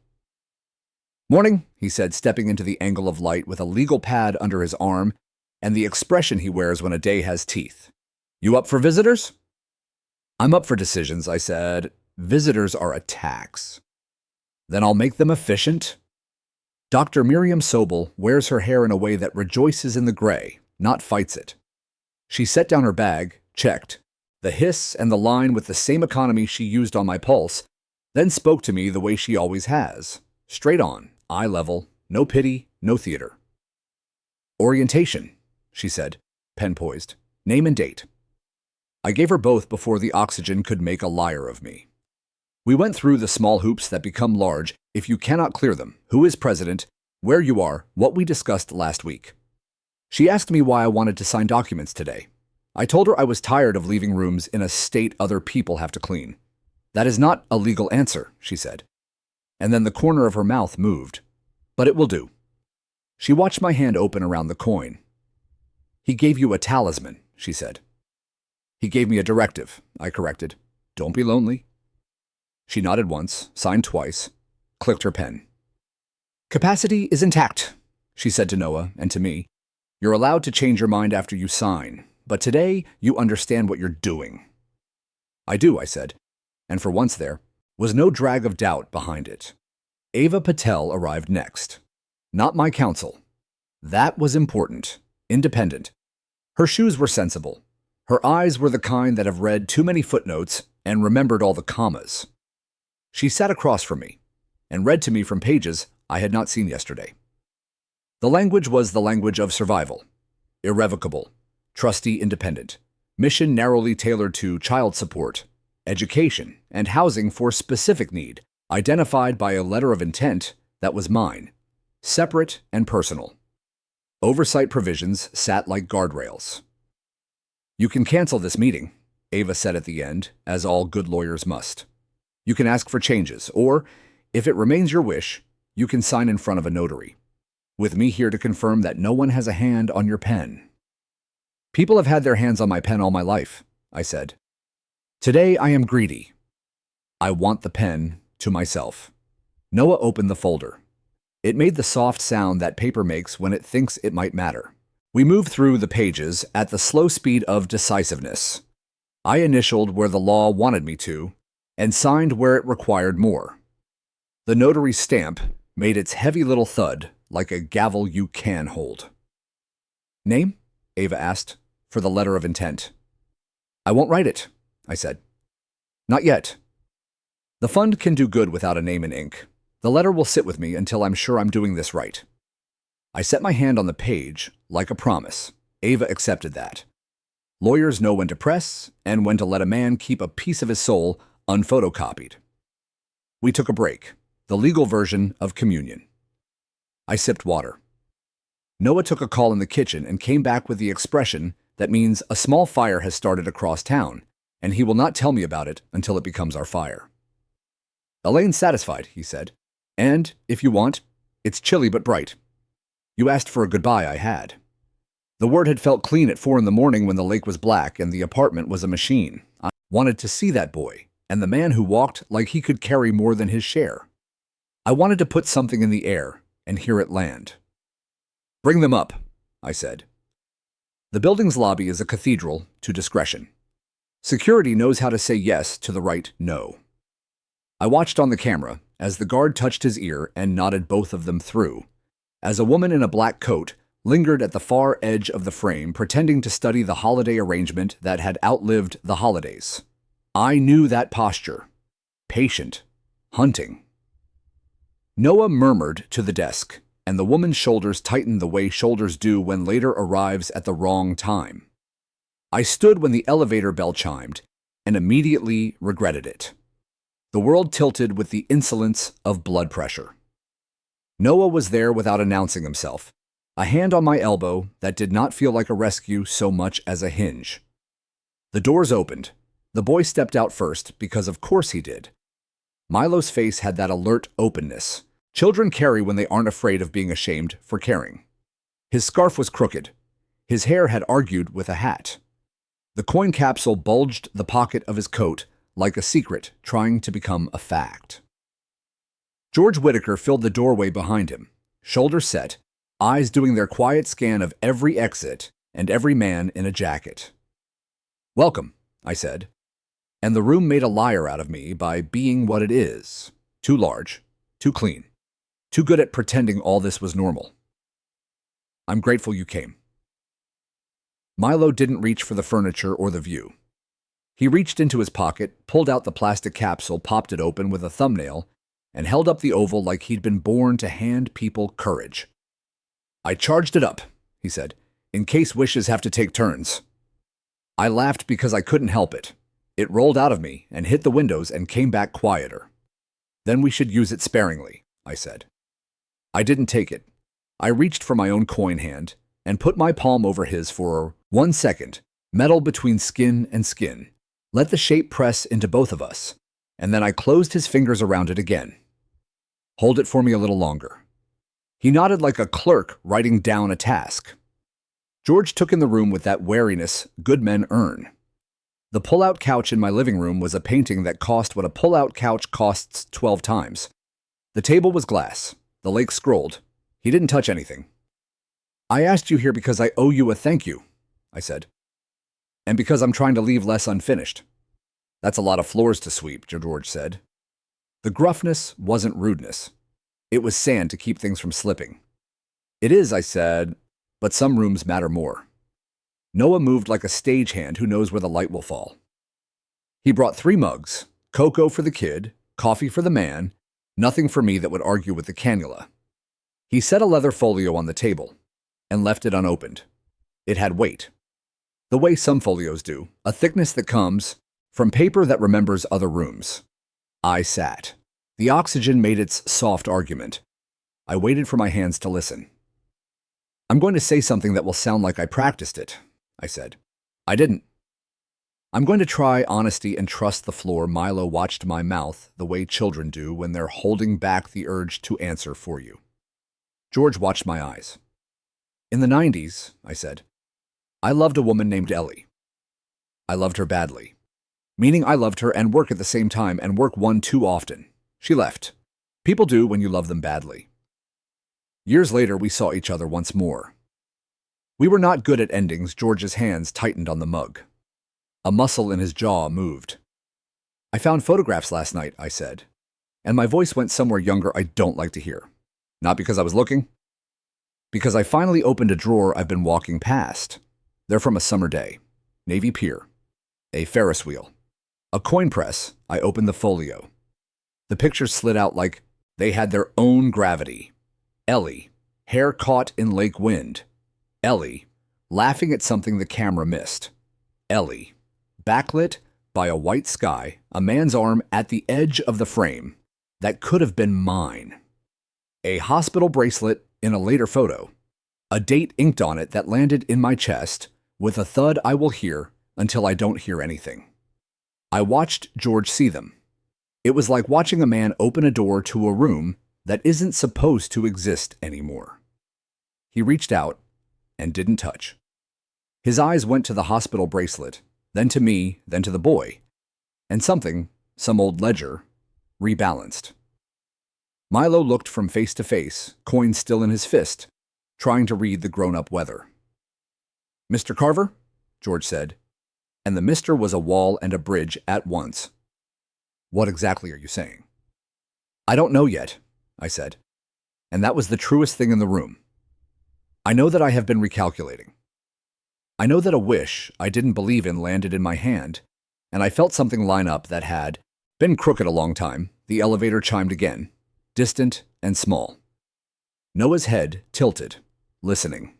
[SPEAKER 1] "Morning," he said, stepping into the angle of light with a legal pad under his arm and the expression he wears when a day has teeth. "You up for visitors?" "I'm up for decisions," I said. "Visitors are a tax." "Then I'll make them efficient." Dr. Miriam Sobel wears her hair in a way that rejoices in the gray, not fights it. She set down her bag, checked, the hiss and the line with the same economy she used on my pulse, then spoke to me the way she always has. Straight on, eye level, no pity, no theater. "Orientation," she said, pen poised. "Name and date." I gave her both before the oxygen could make a liar of me. We went through the small hoops that become large if you cannot clear them: who is president, where you are, what we discussed last week. She asked me why I wanted to sign documents today. I told her I was tired of leaving rooms in a state other people have to clean. "That is not a legal answer," she said. And then the corner of her mouth moved. "But it will do." She watched my hand open around the coin. "He gave you a talisman," she said. "He gave me a directive," I corrected. "Don't be lonely." She nodded once, signed twice, clicked her pen. "Capacity is intact," she said to Noah and to me. "You're allowed to change your mind after you sign, but today you understand what you're doing." "I do," I said, and for once there was no drag of doubt behind it. Ava Patel arrived next. Not my counsel. That was important, independent. Her shoes were sensible. Her eyes were the kind that have read too many footnotes and remembered all the commas. She sat across from me and read to me from pages I had not seen yesterday. The language was the language of survival. Irrevocable, trusty, independent. Mission narrowly tailored to child support, education, and housing for specific need, identified by a letter of intent that was mine, separate and personal. Oversight provisions sat like guardrails. "You can cancel this meeting," Ava said at the end, as all good lawyers must. "You can ask for changes, or, if it remains your wish, you can sign in front of a notary, with me here to confirm that no one has a hand on your pen." "People have had their hands on my pen all my life," I said. "Today I am greedy. I want the pen to myself." Noah opened the folder. It made the soft sound that paper makes when it thinks it might matter. We moved through the pages at the slow speed of decisiveness. I initialed where the law wanted me to, and signed where it required more. The notary's stamp made its heavy little thud like a gavel you can hold. "Name?" Ava asked, for the letter of intent. "I won't write it," I said. "Not yet. The fund can do good without a name in ink. The letter will sit with me until I'm sure I'm doing this right." I set my hand on the page, like a promise. Ava accepted that. Lawyers know when to press and when to let a man keep a piece of his soul unphotocopied. We took a break, the legal version of communion. I sipped water. Noah took a call in the kitchen and came back with the expression that means a small fire has started across town, and he will not tell me about it until it becomes our fire. "Elaine's satisfied," he said. "And, if you want, it's chilly but bright. You asked for a goodbye, I had." The word had felt clean at 4 a.m. when the lake was black and the apartment was a machine. I wanted to see that boy, and the man who walked like he could carry more than his share. I wanted to put something in the air and hear it land. "Bring them up," I said. The building's lobby is a cathedral to discretion. Security knows how to say yes to the right no. I watched on the camera as the guard touched his ear and nodded both of them through, as a woman in a black coat lingered at the far edge of the frame, pretending to study the holiday arrangement that had outlived the holidays. I knew that posture. Patient. Hunting. Noah murmured to the desk, and the woman's shoulders tightened the way shoulders do when later arrives at the wrong time. I stood when the elevator bell chimed, and immediately regretted it. The world tilted with the insolence of blood pressure. Noah was there without announcing himself, a hand on my elbow that did not feel like a rescue so much as a hinge. The doors opened, The boy stepped out first because of course he did. Milo's face had that alert openness children carry when they aren't afraid of being ashamed for caring. His scarf was crooked. His hair had argued with a hat. The coin capsule bulged the pocket of his coat like a secret trying to become a fact. George Whitaker filled the doorway behind him, shoulders set, eyes doing their quiet scan of every exit and every man in a jacket. "Welcome," I said, and the room made a liar out of me by being what it is, too large, too clean, too good at pretending all this was normal. "I'm grateful you came." Milo didn't reach for the furniture or the view. He reached into his pocket, pulled out the plastic capsule, popped it open with a thumbnail, and held up the oval like he'd been born to hand people courage. "I charged it up," he said, "in case wishes have to take turns." I laughed because I couldn't help it. It rolled out of me and hit the windows and came back quieter. "Then we should use it sparingly," I said. I didn't take it. I reached for my own coin hand and put my palm over his for 1 second, metal between skin and skin. Let the shape press into both of us, and then I closed his fingers around it again. "Hold it for me a little longer." He nodded like a clerk writing down a task. George took in the room with that wariness good men earn. The pull-out couch in my living room was a painting that cost what a pull-out couch costs 12 times. The table was glass. The lake scrolled. He didn't touch anything. "I asked you here because I owe you a thank you," I said. "And because I'm trying to leave less unfinished." "That's a lot of floors to sweep," George said. The gruffness wasn't rudeness. It was sand to keep things from slipping. "It is," I said, "but some rooms matter more." Noah moved like a stagehand who knows where the light will fall. He brought 3 mugs, cocoa for the kid, coffee for the man, nothing for me that would argue with the cannula. He set a leather folio on the table and left it unopened. It had weight. The way some folios do, a thickness that comes from paper that remembers other rooms. I sat. The oxygen made its soft argument. I waited for my hands to listen. "I'm going to say something that will sound like I practiced it," I said. I didn't. "I'm going to try honesty and trust the floor." Milo watched my mouth the way children do when they're holding back the urge to answer for you. George watched my eyes. "In the 90s, I said, "I loved a woman named Ellie. I loved her badly. Meaning I loved her and work at the same time, and work one too often. She left. People do when you love them badly. Years later, we saw each other once more. We were not good at endings." George's hands tightened on the mug. A muscle in his jaw moved. "I found photographs last night," I said, and my voice went somewhere younger I don't like to hear. Not because I was looking. Because I finally opened a drawer I've been walking past. They're from a summer day. Navy Pier. A Ferris wheel. A coin press. I opened the folio. The pictures slid out like they had their own gravity. Ellie, hair caught in lake wind. Ellie, laughing at something the camera missed. Ellie, backlit by a white sky, a man's arm at the edge of the frame. That could have been mine. A hospital bracelet in a later photo. A date inked on it that landed in my chest with a thud I will hear until I don't hear anything. I watched George see them. It was like watching a man open a door to a room that isn't supposed to exist anymore. He reached out and didn't touch. His eyes went to the hospital bracelet, then to me, then to the boy, and something, some old ledger, rebalanced. Milo looked from face to face, coin still in his fist, trying to read the grown-up weather. "Mr. Carver?" George said, and the Mr. was a wall and a bridge at once. "What exactly are you saying?" "I don't know yet," I said, and that was the truest thing in the room. I know that I have been recalculating. I know that a wish I didn't believe in landed in my hand, and I felt something line up that had been crooked a long time. The elevator chimed again, distant and small. Noah's head tilted, listening.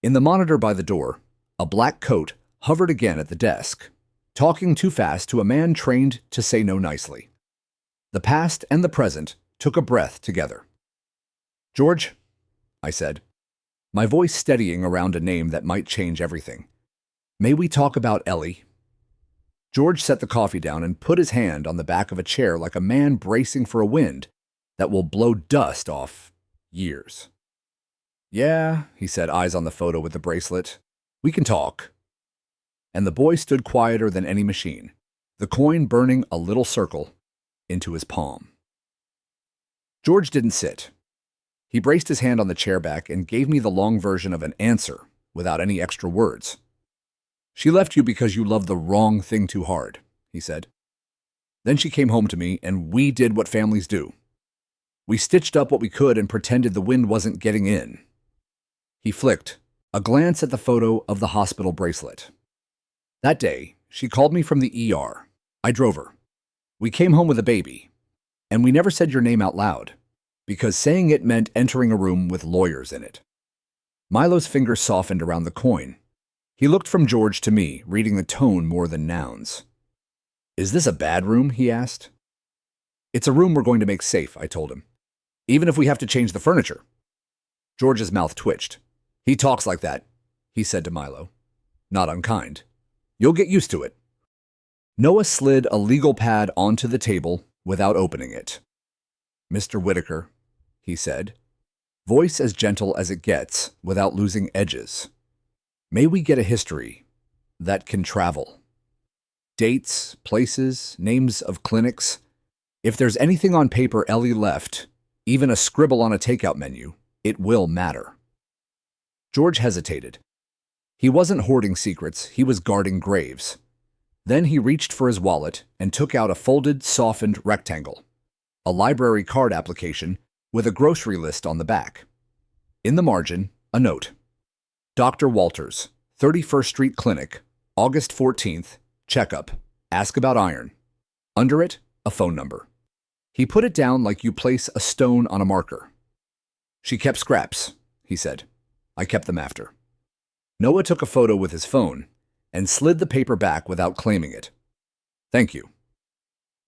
[SPEAKER 1] In the monitor by the door, a black coat hovered again at the desk, talking too fast to a man trained to say no nicely. The past and the present took a breath together. "George," I said, my voice steadying around a name that might change everything. "May we talk about Ellie?" George set the coffee down and put his hand on the back of a chair like a man bracing for a wind that will blow dust off years. "Yeah," he said, eyes on the photo with the bracelet. "We can talk." And the boy stood quieter than any machine, the coin burning a little circle into his palm. George didn't sit. He braced his hand on the chair back and gave me the long version of an answer without any extra words. "She left you because you loved the wrong thing too hard," he said. "Then she came home to me, and we did what families do. We stitched up what we could and pretended the wind wasn't getting in." He flicked a glance at the photo of the hospital bracelet. "That day, she called me from the ER. I drove her. We came home with a baby, and we never said your name out loud, because saying it meant entering a room with lawyers in it." Milo's fingers softened around the coin. He looked from George to me, reading the tone more than nouns. "Is this a bad room?" he asked. "It's a room we're going to make safe," I told him, "even if we have to change the furniture." George's mouth twitched. "He talks like that," he said to Milo. Not unkind. "You'll get used to it." Noah slid a legal pad onto the table without opening it. "Mr. Whitaker," he said, voice as gentle as it gets without losing edges. "May we get a history that can travel? Dates, places, names of clinics. If there's anything on paper Ellie left, even a scribble on a takeout menu, it will matter." George hesitated. He wasn't hoarding secrets, he was guarding graves. Then he reached for his wallet and took out a folded, softened rectangle, a library card application with a grocery list on the back. In the margin, a note. "Dr. Walters, 31st Street Clinic, August 14th, checkup, ask about iron." Under it, a phone number. He put it down like you place a stone on a marker. "She kept scraps," he said. "I kept them after." Noah took a photo with his phone and slid the paper back without claiming it. "Thank you."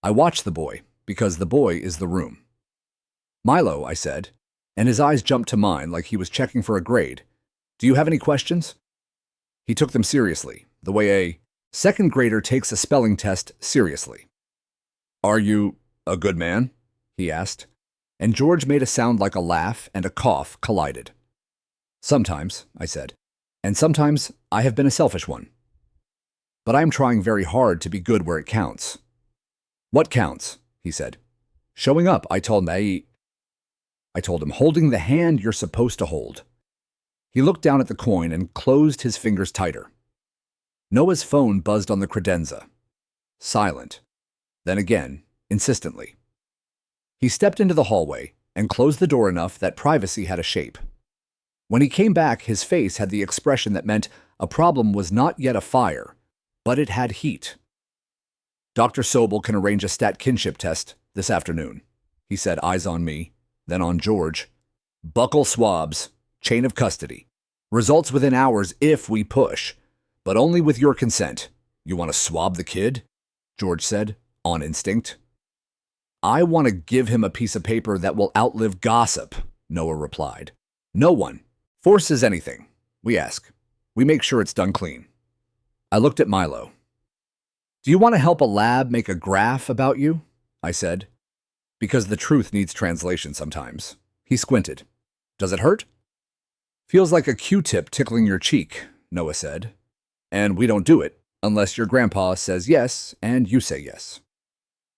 [SPEAKER 1] I watched the boy, because the boy is the room. "Milo," I said, and his eyes jumped to mine like he was checking for a grade. "Do you have any questions?" He took them seriously, the way a second grader takes a spelling test seriously. "Are you a good man?" he asked, and George made a sound like a laugh and a cough collided. "Sometimes," I said, "and sometimes I have been a selfish one. But I am trying very hard to be good where it counts." "What counts?" he said. "Showing up," I told him, "holding the hand you're supposed to hold." He looked down at the coin and closed his fingers tighter. Noah's phone buzzed on the credenza. Silent. Then again, insistently. He stepped into the hallway and closed the door enough that privacy had a shape. When he came back, his face had the expression that meant a problem was not yet a fire, but it had heat. "Dr. Sobel can arrange a stat kinship test this afternoon," he said, eyes on me, then on George. "Buccal swabs, chain of custody. Results within hours if we push, but only with your consent." "You want to swab the kid?" George said, on instinct. "I want to give him a piece of paper that will outlive gossip," Noah replied. "No one forces anything. We ask. We make sure it's done clean." I looked at Milo. "Do you want to help a lab make a graph about you?" I said, because the truth needs translation sometimes. He squinted. "Does it hurt?" "Feels like a Q-tip tickling your cheek," Noah said. "And we don't do it unless your grandpa says yes and you say yes."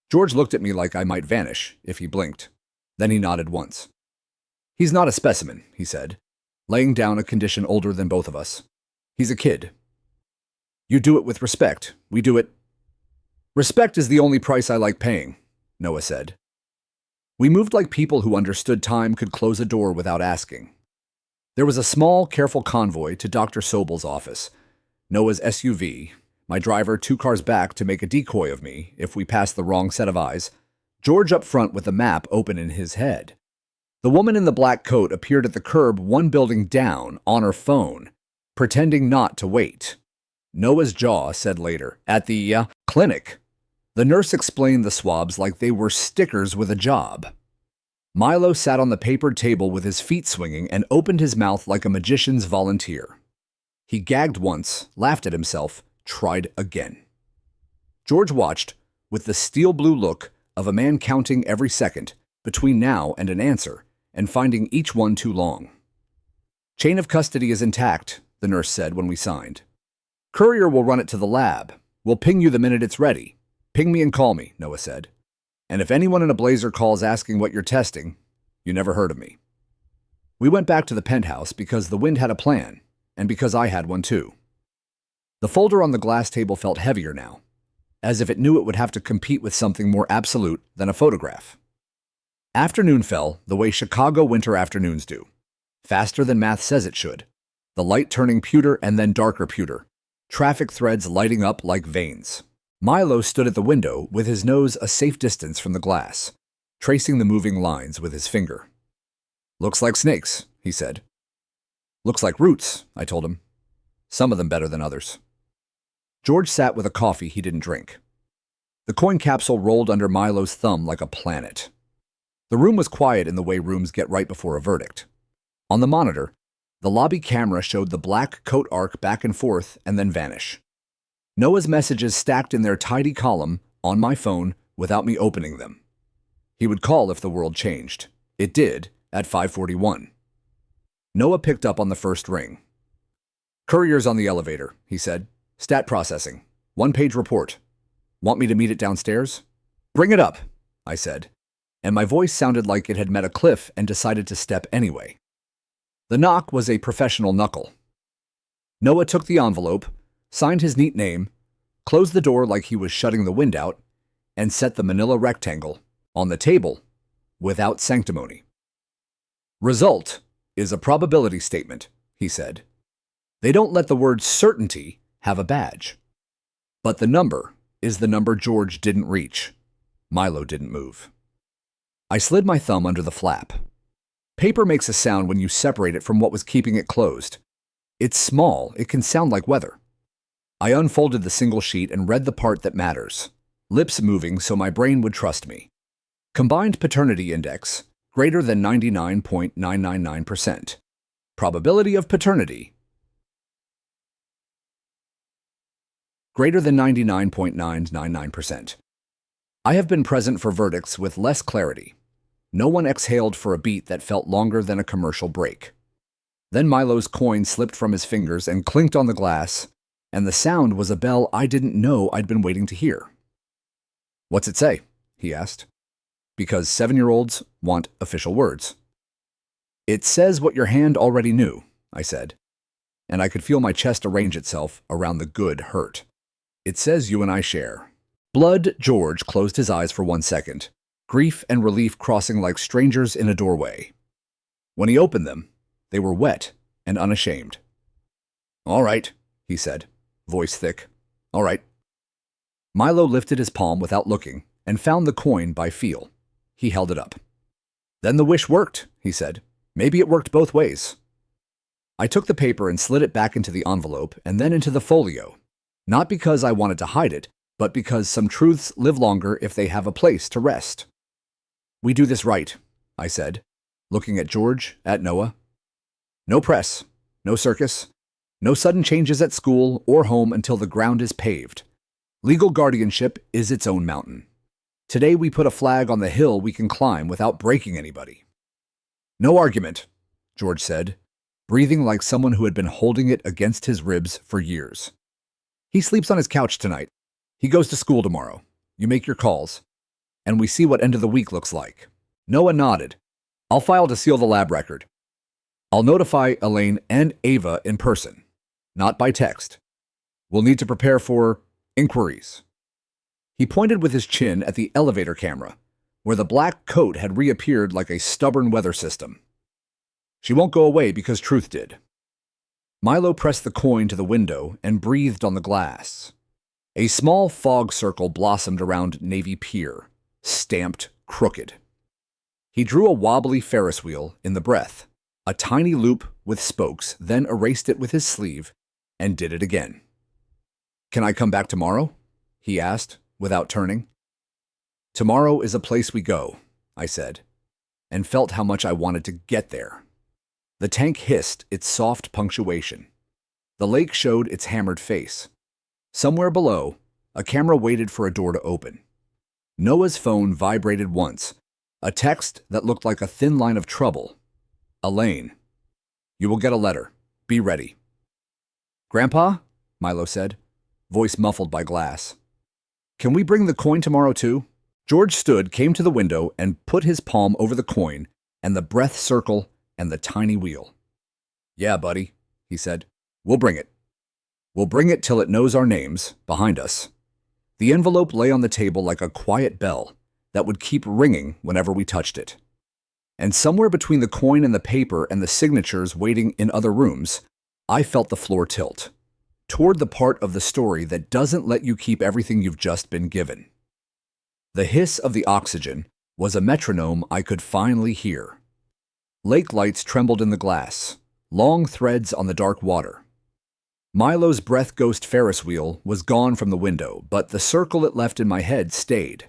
[SPEAKER 1] George looked at me like I might vanish if he blinked. Then he nodded once. "He's not a specimen," he said, laying down a condition older than both of us. "He's a kid. You do it with respect. We do it—" "Respect is the only price I like paying," Noah said. We moved like people who understood time could close a door without asking. There was a small, careful convoy to Dr. Sobel's office. Noah's SUV, my driver 2 cars back to make a decoy of me if we passed the wrong set of eyes, George up front with the map open in his head. The woman in the black coat appeared at the curb 1 building down on her phone, pretending not to wait. Noah's jaw said later, "At the clinic." The nurse explained the swabs like they were stickers with a job. Milo sat on the papered table with his feet swinging and opened his mouth like a magician's volunteer. He gagged once, laughed at himself, tried again. George watched with the steel blue look of a man counting every second between now and an answer and finding each one too long. Chain of custody is intact, the nurse said when we signed. Courier will run it to the lab. We'll ping you the minute it's ready. Ping me and call me, Noah said. And if anyone in a blazer calls asking what you're testing, you never heard of me. We went back to the penthouse because the wind had a plan, and because I had one too. The folder on the glass table felt heavier now, as if it knew it would have to compete with something more absolute than a photograph. Afternoon fell the way Chicago winter afternoons do, faster than math says it should, the light turning pewter and then darker pewter, traffic threads lighting up like veins. Milo stood at the window with his nose a safe distance from the glass, tracing the moving lines with his finger. Looks like snakes, he said. Looks like roots, I told him. Some of them better than others. George sat with a coffee he didn't drink. The coin capsule rolled under Milo's thumb like a planet. The room was quiet in the way rooms get right before a verdict. On the monitor, the lobby camera showed the black coat arc back and forth and then vanish. Noah's messages stacked in their tidy column on my phone without me opening them. He would call if the world changed. It did at 5:41. Noah picked up on the first ring. Courier's on the elevator, he said. Stat processing. 1-page report. Want me to meet it downstairs? Bring it up, I said, and my voice sounded like it had met a cliff and decided to step anyway. The knock was a professional knuckle. Noah took the envelope, signed his neat name, closed the door like he was shutting the wind out, and set the manila rectangle on the table without sanctimony. Result is a probability statement, he said. They don't let the word certainty have a badge. But the number is the number George didn't reach. Milo didn't move. I slid my thumb under the flap. Paper makes a sound when you separate it from what was keeping it closed. It's small, it can sound like weather. I unfolded the single sheet and read the part that matters, lips moving so my brain would trust me. Combined paternity index, greater than 99.999%. Probability of paternity, greater than 99.999%. I have been present for verdicts with less clarity. No one exhaled for a beat that felt longer than a commercial break. Then Milo's coin slipped from his fingers and clinked on the glass, and the sound was a bell I didn't know I'd been waiting to hear. What's it say? He asked. Because 7-year-olds want official words. It says what your hand already knew, I said, and I could feel my chest arrange itself around the good hurt. It says you and I share. Blood George closed his eyes for 1 second, grief and relief crossing like strangers in a doorway. When he opened them, they were wet and unashamed. All right, he said, voice thick. All right. Milo lifted his palm without looking and found the coin by feel. He held it up. Then the wish worked, he said. Maybe it worked both ways. I took the paper and slid it back into the envelope and then into the folio, not because I wanted to hide it, but because some truths live longer if they have a place to rest. We do this right, I said, looking at George, at Noah. No press, no circus, no sudden changes at school or home until the ground is paved. Legal guardianship is its own mountain. Today we put a flag on the hill we can climb without breaking anybody. No argument, George said, breathing like someone who had been holding it against his ribs for years. He sleeps on his couch tonight. He goes to school tomorrow. You make your calls. And we see what end of the week looks like. Noah nodded. I'll file to seal the lab record. I'll notify Elaine and Ava in person, not by text. We'll need to prepare for inquiries. He pointed with his chin at the elevator camera, where the black coat had reappeared like a stubborn weather system. She won't go away because truth did. Milo pressed the coin to the window and breathed on the glass. A small fog circle blossomed around Navy Pier, stamped crooked. He drew a wobbly Ferris wheel in the breath, a tiny loop with spokes, then erased it with his sleeve and did it again. Can I come back tomorrow? He asked, without turning. Tomorrow is a place we go, I said, and felt how much I wanted to get there. The tank hissed its soft punctuation. The lake showed its hammered face. Somewhere below, A camera waited for a door to open. Noah's phone vibrated once, a text that looked like a thin line of trouble. Elaine, you will get a letter. Be ready. Grandpa? Milo said, voice muffled by glass. Can we bring the coin tomorrow too? George stood, came to the window, and put his palm over the coin and the breath circle and the tiny wheel. Yeah, buddy, he said. We'll bring it. We'll bring it till it knows our names, behind us. The envelope lay on the table like a quiet bell that would keep ringing whenever we touched it. And somewhere between the coin and the paper and the signatures waiting in other rooms, I felt the floor tilt, toward the part of the story that doesn't let you keep everything you've just been given. The hiss of the oxygen was a metronome I could finally hear. Lake lights trembled in the glass, long threads on the dark water. Milo's breath ghost Ferris wheel was gone from the window, but the circle it left in my head stayed.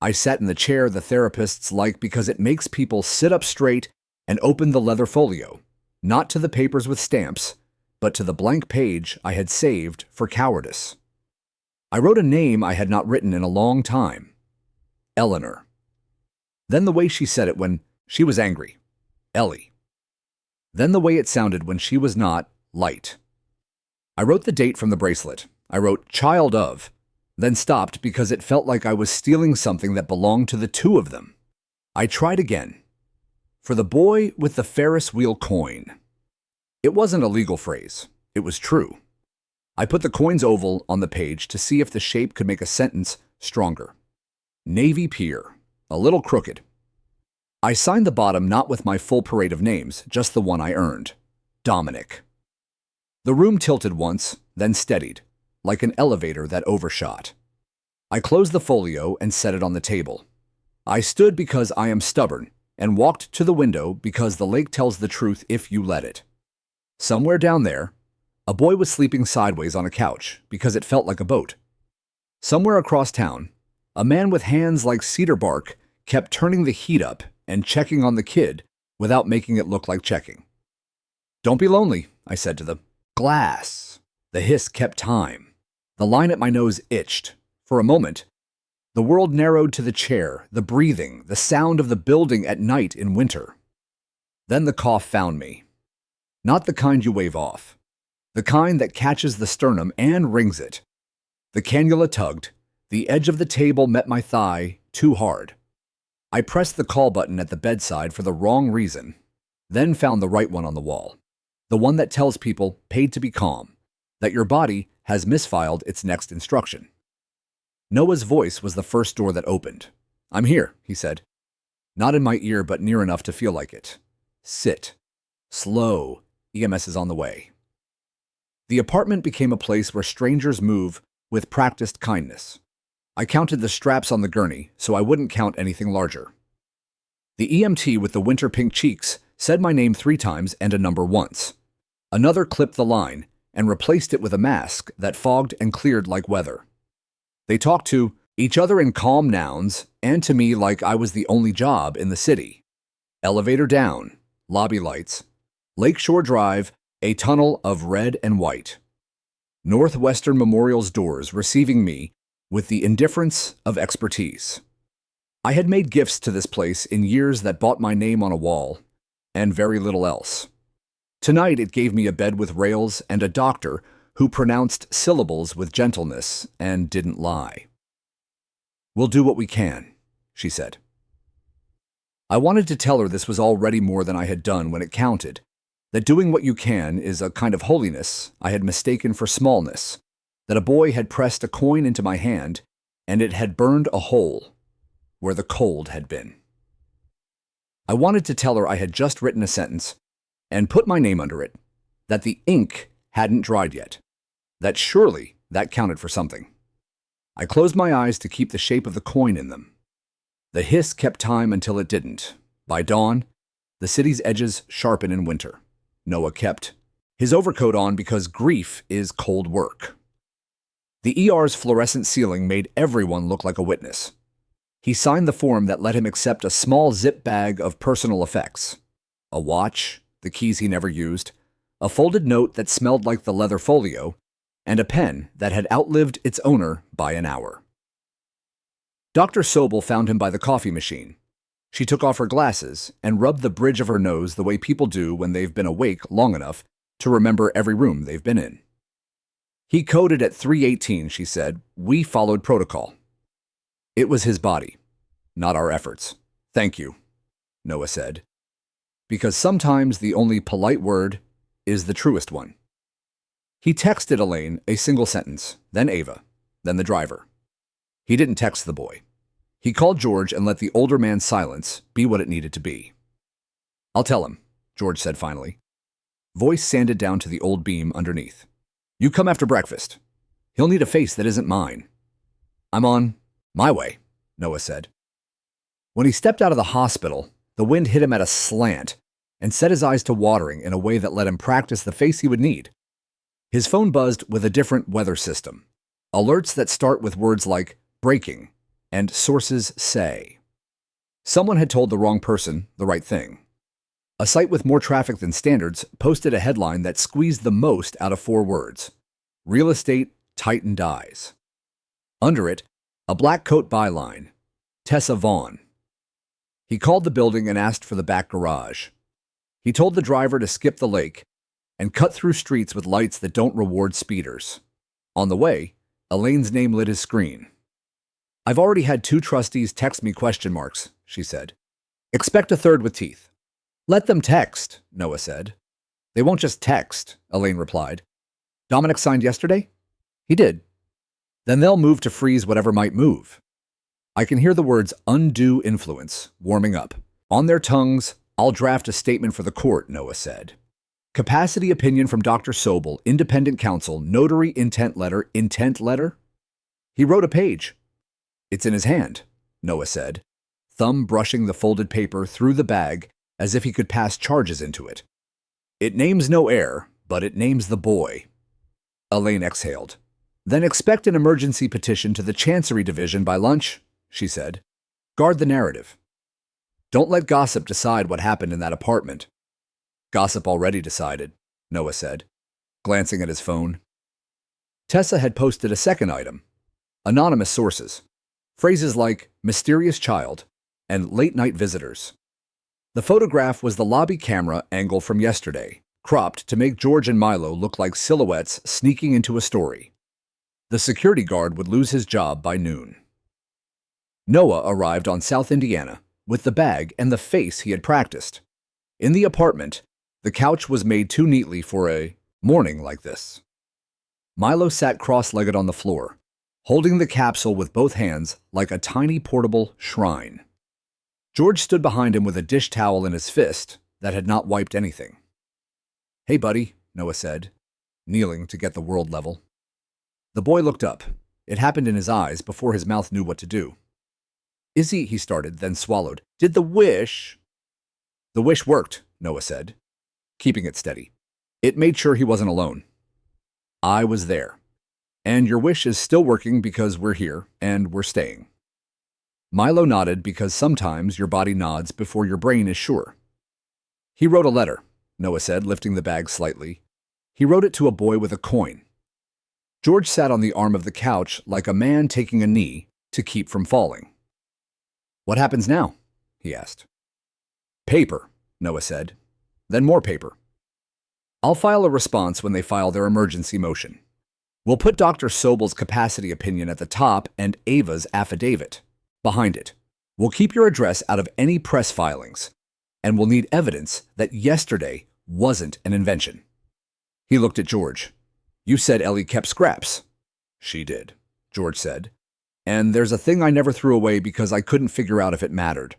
[SPEAKER 1] I sat in the chair the therapists like because it makes people sit up straight and open the leather folio, not to the papers with stamps, but to the blank page I had saved for cowardice. I wrote a name I had not written in a long time. Eleanor. Then the way she said it when she was angry. Ellie. Then the way it sounded when she was not, Light. I wrote the date from the bracelet. I wrote child of, then stopped because it felt like I was stealing something that belonged to the two of them. I tried again. For the boy with the Ferris wheel coin. It wasn't a legal phrase. It was true. I put the coin's oval on the page to see if the shape could make a sentence stronger. Navy Pier. A little crooked. I signed the bottom not with my full parade of names, just the one I earned. Dominic. The room tilted once, then steadied, like an elevator that overshot. I closed the folio and set it on the table. I stood because I am stubborn, and walked to the window because the lake tells the truth if you let it. Somewhere down there, a boy was sleeping sideways on a couch because it felt like a boat. Somewhere across town, a man with hands like cedar bark kept turning the heat up and checking on the kid without making it look like checking. Don't be lonely, I said to them. Glass. The hiss kept time. The line at my nose itched. For a moment, the world narrowed to the chair, the breathing, the sound of the building at night in winter. Then the cough found me. Not the kind you wave off. The kind that catches the sternum and wrings it. The cannula tugged. The edge of the table met my thigh too hard. I pressed the call button at the bedside for the wrong reason, then found the right one on the wall. The one that tells people, paid to be calm, that your body has misfiled its next instruction. Noah's voice was the first door that opened. I'm here, he said. Not in my ear, but near enough to feel like it. Sit. Slow. EMS is on the way. The apartment became a place where strangers move with practiced kindness. I counted the straps on the gurney, so I wouldn't count anything larger. The EMT with the winter pink cheeks said my name 3 times and a number once. Another clipped the line and replaced it with a mask that fogged and cleared like weather. They talked to each other in calm nouns and to me like I was the only job in the city. Elevator down, lobby lights, Lakeshore Drive, a tunnel of red and white. Northwestern Memorial's doors receiving me with the indifference of expertise. I had made gifts to this place in years that bought my name on a wall, and very little else. Tonight it gave me a bed with rails and a doctor who pronounced syllables with gentleness and didn't lie. We'll do what we can, she said. I wanted to tell her this was already more than I had done when it counted, that doing what you can is a kind of holiness I had mistaken for smallness, that a boy had pressed a coin into my hand and it had burned a hole where the cold had been. I wanted to tell her I had just written a sentence and put my name under it, that the ink hadn't dried yet, that surely that counted for something. I closed my eyes to keep the shape of the coin in them. The hiss kept time until it didn't. By dawn, the city's edges sharpen in winter. Noah kept his overcoat on because grief is cold work. The ER's fluorescent ceiling made everyone look like a witness. He signed the form that let him accept a small zip bag of personal effects. A watch, the keys he never used, a folded note that smelled like the leather folio, and a pen that had outlived its owner by an hour. Dr. Sobel found him by the coffee machine. She took off her glasses and rubbed the bridge of her nose the way people do when they've been awake long enough to remember every room they've been in. He coded at 3:18, she said. We followed protocol. It was his body, not our efforts. Thank you, Noah said. Because sometimes the only polite word is the truest one. He texted Elaine a single sentence, then Ava, then the driver. He didn't text the boy. He called George and let the older man's silence be what it needed to be. I'll tell him, George said finally. Voice sanded down to the old beam underneath. You come after breakfast. He'll need a face that isn't mine. I'm on my way, Noah said. When he stepped out of the hospital, the wind hit him at a slant and set his eyes to watering in a way that let him practice the face he would need. His phone buzzed with a different weather system. Alerts that start with words like breaking and sources say. Someone had told the wrong person the right thing. A site with more traffic than standards posted a headline that squeezed the most out of 4 words. Real estate titan dies. Under it, a black coat byline. Tessa Vaughn. He called the building and asked for the back garage. He told the driver to skip the lake and cut through streets with lights that don't reward speeders. On the way, Elaine's name lit his screen. I've already had 2 trustees text me question marks, she said. Expect a third with teeth. Let them text, Noah said. They won't just text, Elaine replied. Dominic signed yesterday? He did. Then they'll move to freeze whatever might move. I can hear the words undue influence warming up. On their tongues, I'll draft a statement for the court, Noah said. Capacity opinion from Dr. Sobel, independent counsel, notary intent letter. He wrote a page. It's in his hand, Noah said, thumb brushing the folded paper through the bag as if he could pass charges into it. It names no heir, but it names the boy. Elaine exhaled. Then expect an emergency petition to the Chancery Division by lunch, she said. Guard the narrative. Don't let gossip decide what happened in that apartment. Gossip already decided, Noah said, glancing at his phone. Tessa had posted a second item. Anonymous sources. Phrases like mysterious child and late-night visitors. The photograph was the lobby camera angle from yesterday, cropped to make George and Milo look like silhouettes sneaking into a story. The security guard would lose his job by noon. Noah arrived on South Indiana with the bag and the face he had practiced. In the apartment, the couch was made too neatly for a morning like this. Milo sat cross-legged on the floor, holding the capsule with both hands like a tiny portable shrine. George stood behind him with a dish towel in his fist that had not wiped anything. Hey, buddy, Noah said, kneeling to get the world level. The boy looked up. It happened in his eyes before his mouth knew what to do. Izzy, he started, then swallowed. Did the wish... The wish worked, Noah said, keeping it steady. It made sure he wasn't alone. I was there. And your wish is still working because we're here and we're staying. Milo nodded because sometimes your body nods before your brain is sure. He wrote a letter, Noah said, lifting the bag slightly. He wrote it to a boy with a coin. George sat on the arm of the couch like a man taking a knee to keep from falling. What happens now? He asked. Paper, Noah said. Then more paper. I'll file a response when they file their emergency motion. We'll put Dr. Sobel's capacity opinion at the top and Ava's affidavit behind it. We'll keep your address out of any press filings, and we'll need evidence that yesterday wasn't an invention. He looked at George. You said Ellie kept scraps. She did, George said. And there's a thing I never threw away because I couldn't figure out if it mattered.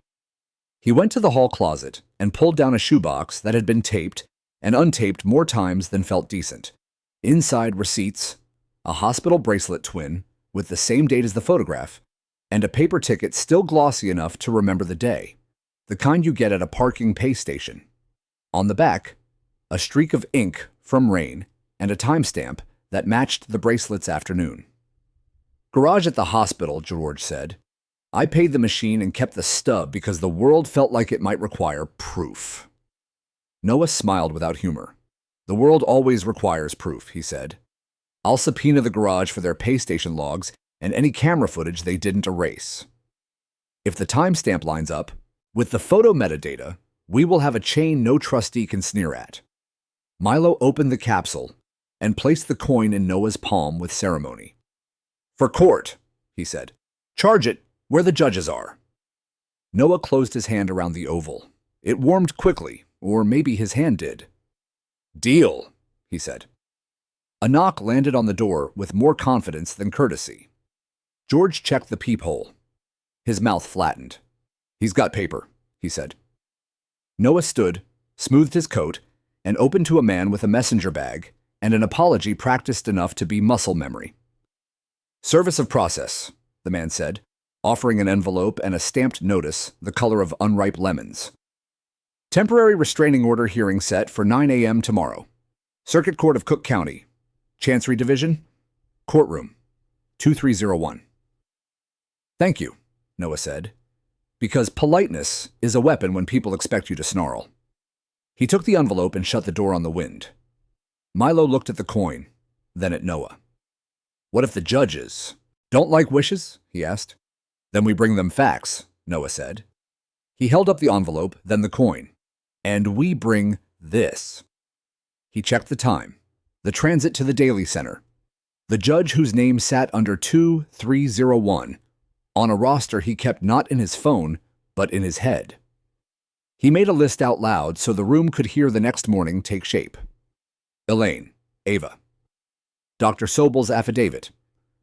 [SPEAKER 1] He went to the hall closet and pulled down a shoebox that had been taped and untaped more times than felt decent. Inside receipts, a hospital bracelet twin with the same date as the photograph, and a paper ticket still glossy enough to remember the day, the kind you get at a parking pay station. On the back, a streak of ink from rain and a timestamp that matched the bracelet's afternoon. Garage at the hospital, George said. I paid the machine and kept the stub because the world felt like it might require proof. Noah smiled without humor. The world always requires proof, he said. I'll subpoena the garage for their pay station logs and any camera footage they didn't erase. If the timestamp lines up, with the photo metadata, we will have a chain no trustee can sneer at. Milo opened the capsule and placed the coin in Noah's palm with ceremony. For court, he said. Charge it where the judges are. Noah closed his hand around the oval. It warmed quickly, or maybe his hand did. Deal, he said. A knock landed on the door with more confidence than courtesy. George checked the peephole. His mouth flattened. He's got paper, he said. Noah stood, smoothed his coat, and opened to a man with a messenger bag and an apology practiced enough to be muscle memory. Service of process, the man said, offering an envelope and a stamped notice the color of unripe lemons. Temporary restraining order hearing set for 9 a.m. tomorrow. Circuit Court of Cook County. Chancery Division. Courtroom. 2301. Thank you, Noah said, because politeness is a weapon when people expect you to snarl. He took the envelope and shut the door on the wind. Milo looked at the coin, then at Noah. What if the judges don't like wishes? He asked. Then we bring them facts, Noah said. He held up the envelope, then the coin. And we bring this. He checked the time. The transit to the Daily Center. The judge whose name sat under 2301 on a roster he kept not in his phone, but in his head. He made a list out loud so the room could hear the next morning take shape. Elaine, Ava. Dr. Sobel's affidavit.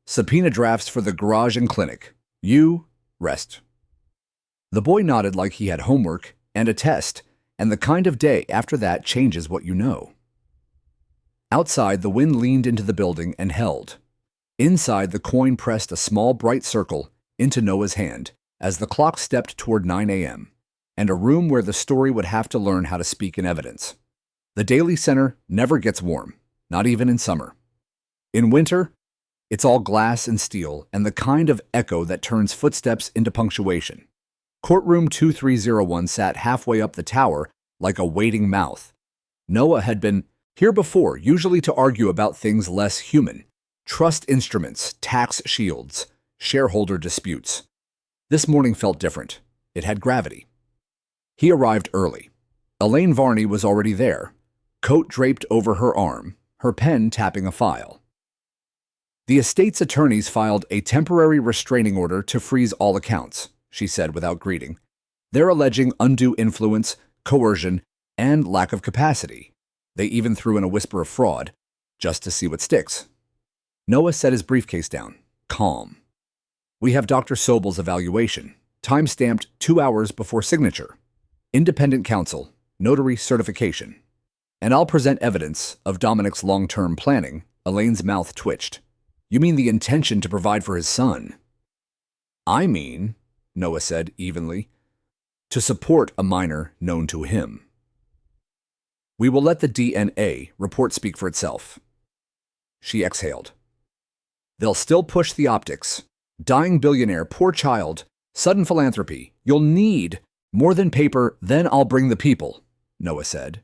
[SPEAKER 1] Subpoena drafts for the garage and clinic. You, rest. The boy nodded like he had homework and a test, and the kind of day after that changes what you know. Outside, the wind leaned into the building and held. Inside, the coin pressed a small bright circle into Noah's hand as the clock stepped toward 9 a.m., and a room where the story would have to learn how to speak in evidence. The Daily Center never gets warm, not even in summer. In winter, it's all glass and steel and the kind of echo that turns footsteps into punctuation. Courtroom 2301 sat halfway up the tower like a waiting mouth. Noah had been here before, usually to argue about things less human. Trust instruments, tax shields, shareholder disputes. This morning felt different. It had gravity. He arrived early. Elaine Varney was already there, coat draped over her arm, her pen tapping a file. The estate's attorneys filed a temporary restraining order to freeze all accounts, she said without greeting. They're alleging undue influence, coercion, and lack of capacity. They even threw in a whisper of fraud, just to see what sticks. Noah set his briefcase down, calm. We have Dr. Sobel's evaluation, time-stamped 2 hours before signature. Independent counsel, notary certification. And I'll present evidence of Dominic's long-term planning. Elaine's mouth twitched. You mean the intention to provide for his son? I mean, Noah said evenly, to support a minor known to him. We will let the DNA report speak for itself. She exhaled. They'll still push the optics. Dying billionaire, poor child, sudden philanthropy. You'll need more than paper, then I'll bring the people, Noah said.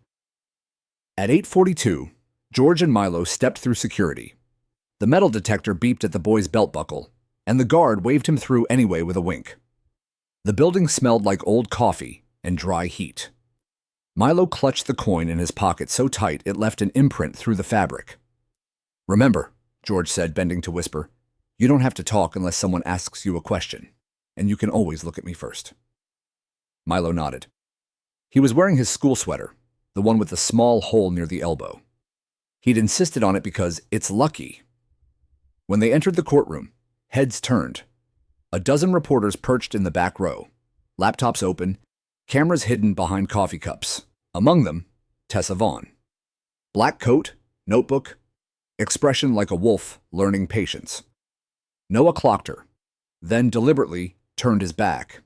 [SPEAKER 1] At 8:42, George and Milo stepped through security. The metal detector beeped at the boy's belt buckle, and the guard waved him through anyway with a wink. The building smelled like old coffee and dry heat. Milo clutched the coin in his pocket so tight it left an imprint through the fabric. Remember, George said, bending to whisper, you don't have to talk unless someone asks you a question, and you can always look at me first. Milo nodded. He was wearing his school sweater, the one with the small hole near the elbow. He'd insisted on it because it's lucky. When they entered the courtroom, heads turned. A dozen reporters perched in the back row, laptops open, cameras hidden behind coffee cups. Among them, Tessa Vaughn. Black coat, notebook, expression like a wolf learning patience. Noah clocked her, then deliberately turned his back.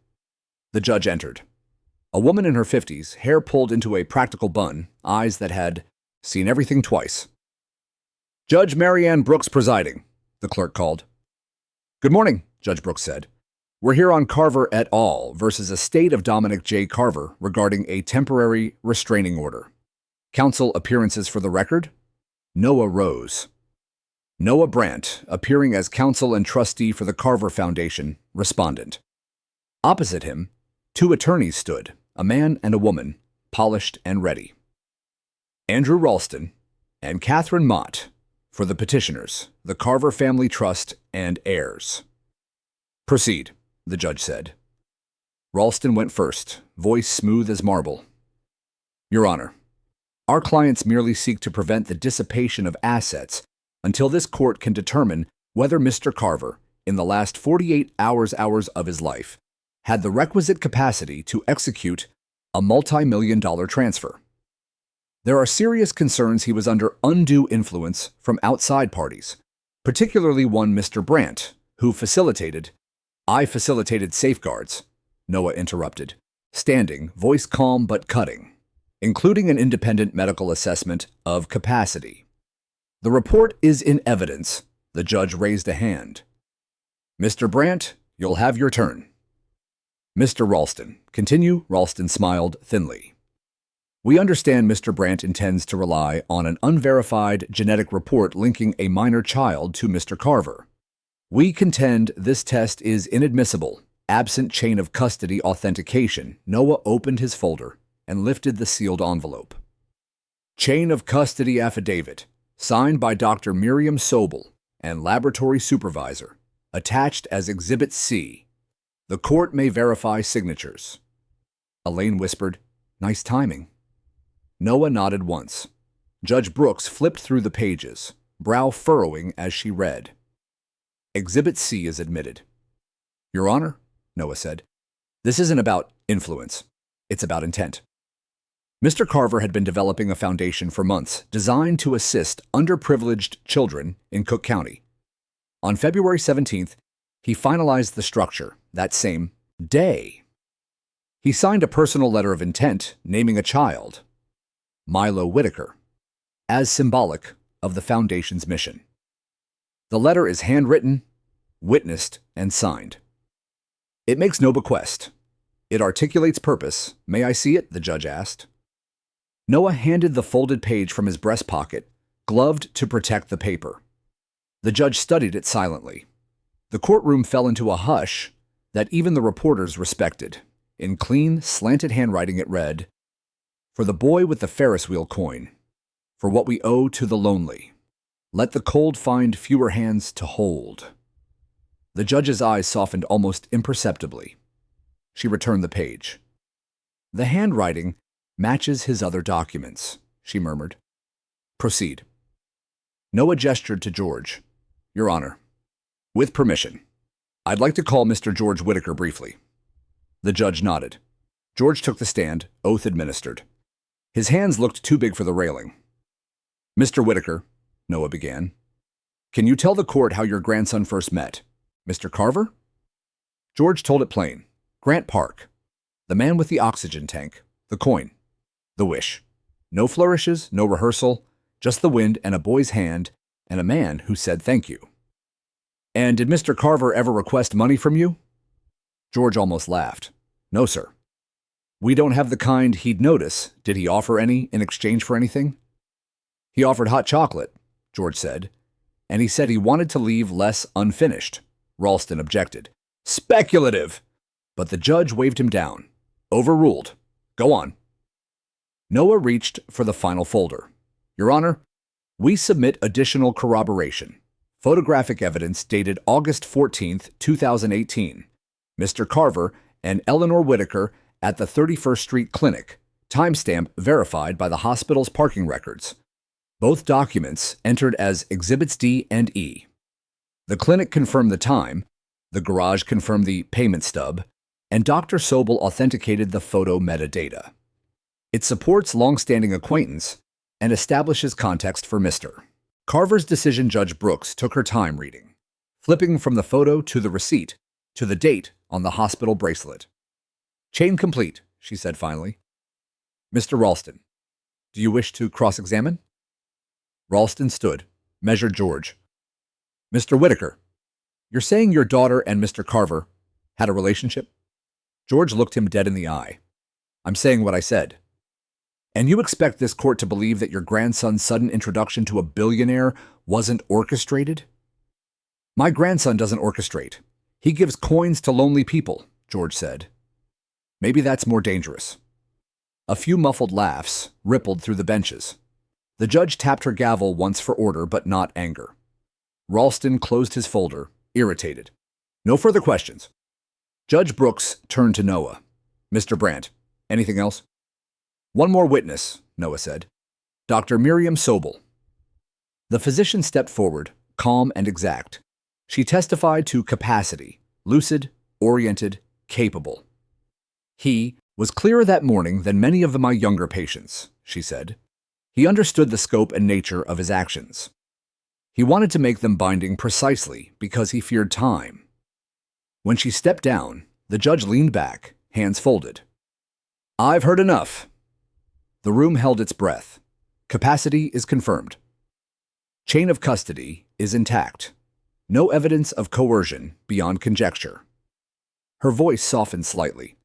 [SPEAKER 1] The judge entered. A woman in her 50s, hair pulled into a practical bun, eyes that had seen everything twice. Judge Marianne Brooks presiding, the clerk called. Good morning, Judge Brooks said. We're here on Carver et al. Versus estate of Dominic J. Carver regarding a temporary restraining order. Counsel appearances for the record? Noah rose. Noah Brandt, appearing as counsel and trustee for the Carver Foundation, respondent. Opposite him, two attorneys stood, a man and a woman, polished and ready. Andrew Ralston and Catherine Mott, for the petitioners, the Carver Family Trust and heirs. Proceed, the judge said. Ralston went first, voice smooth as marble. Your Honor, our clients merely seek to prevent the dissipation of assets until this court can determine whether Mr. Carver, in the last 48 hours of his life, had the requisite capacity to execute a multi-million-dollar transfer. There are serious concerns he was under undue influence from outside parties, particularly one Mr. Brandt, who facilitated. I facilitated safeguards, Noah interrupted, standing, voice calm but cutting, including an independent medical assessment of capacity. The report is in evidence. The judge raised a hand. Mr. Brandt, you'll have your turn. Mr. Ralston, continue. Ralston smiled thinly. We understand Mr. Brandt intends to rely on an unverified genetic report linking a minor child to Mr. Carver. We contend this test is inadmissible, absent chain of custody authentication. Noah opened his folder and lifted the sealed envelope. Chain of custody affidavit, signed by Dr. Miriam Sobel and laboratory supervisor, attached as Exhibit C. The court may verify signatures. Elaine whispered, Nice timing. Noah nodded once. Judge Brooks flipped through the pages, brow furrowing as she read. Exhibit C is admitted. Your Honor, Noah said, this isn't about influence. It's about intent. Mr. Carver had been developing a foundation for months designed to assist underprivileged children in Cook County. On February 17th, he finalized the structure that same day. He signed a personal letter of intent naming a child, Milo Whitaker, as symbolic of the Foundation's mission. The letter is handwritten, witnessed, and signed. It makes no bequest. It articulates purpose. May I see it? The judge asked. Noah handed the folded page from his breast pocket, gloved to protect the paper. The judge studied it silently. The courtroom fell into a hush that even the reporters respected. In clean, slanted handwriting it read, For the boy with the Ferris wheel coin, for what we owe to the lonely, let the cold find fewer hands to hold. The judge's eyes softened almost imperceptibly. She returned the page. The handwriting matches his other documents, she murmured. Proceed. Noah gestured to George. Your Honor, with permission, I'd like to call Mr. George Whitaker briefly. The judge nodded. George took the stand, oath administered. His hands looked too big for the railing. Mr. Whitaker, Noah began, can you tell the court how your grandson first met? Mr. Carver? George told it plain. Grant Park. The man with the oxygen tank. The coin. The wish. No flourishes, no rehearsal, just the wind and a boy's hand and a man who said thank you. And did Mr. Carver ever request money from you? George almost laughed. No, sir. We don't have the kind he'd notice. Did he offer any in exchange for anything? He offered hot chocolate, George said, and he said he wanted to leave less unfinished. Ralston objected. Speculative! But the judge waved him down. Overruled. Go on. Noah reached for the final folder. Your Honor, we submit additional corroboration. Photographic evidence dated August 14th, 2018. Mr. Carver and Eleanor Whitaker at the 31st Street Clinic, timestamp verified by the hospital's parking records. Both documents entered as Exhibits D and E. The clinic confirmed the time, the garage confirmed the payment stub, and Dr. Sobel authenticated the photo metadata. It supports long-standing acquaintance and establishes context for Mr. Carver's decision. Judge Brooks took her time reading, flipping from the photo to the receipt to the date on the hospital bracelet. Chain complete, she said finally. Mr. Ralston, do you wish to cross-examine? Ralston stood, measured George. Mr. Whitaker, you're saying your daughter and Mr. Carver had a relationship? George looked him dead in the eye. I'm saying what I said. And you expect this court to believe that your grandson's sudden introduction to a billionaire wasn't orchestrated? My grandson doesn't orchestrate. He gives coins to lonely people, George said. Maybe that's more dangerous. A few muffled laughs rippled through the benches. The judge tapped her gavel once for order, but not anger. Ralston closed his folder, irritated. No further questions. Judge Brooks turned to Noah. Mr. Brandt, anything else? One more witness, Noah said. Dr. Miriam Sobel. The physician stepped forward, calm and exact. She testified to capacity, lucid, oriented, capable. He was clearer that morning than many of my younger patients, she said. He understood the scope and nature of his actions. He wanted to make them binding precisely because he feared time. When she stepped down, the judge leaned back, hands folded. I've heard enough. The room held its breath. Capacity is confirmed. Chain of custody is intact. No evidence of coercion beyond conjecture. Her voice softened slightly.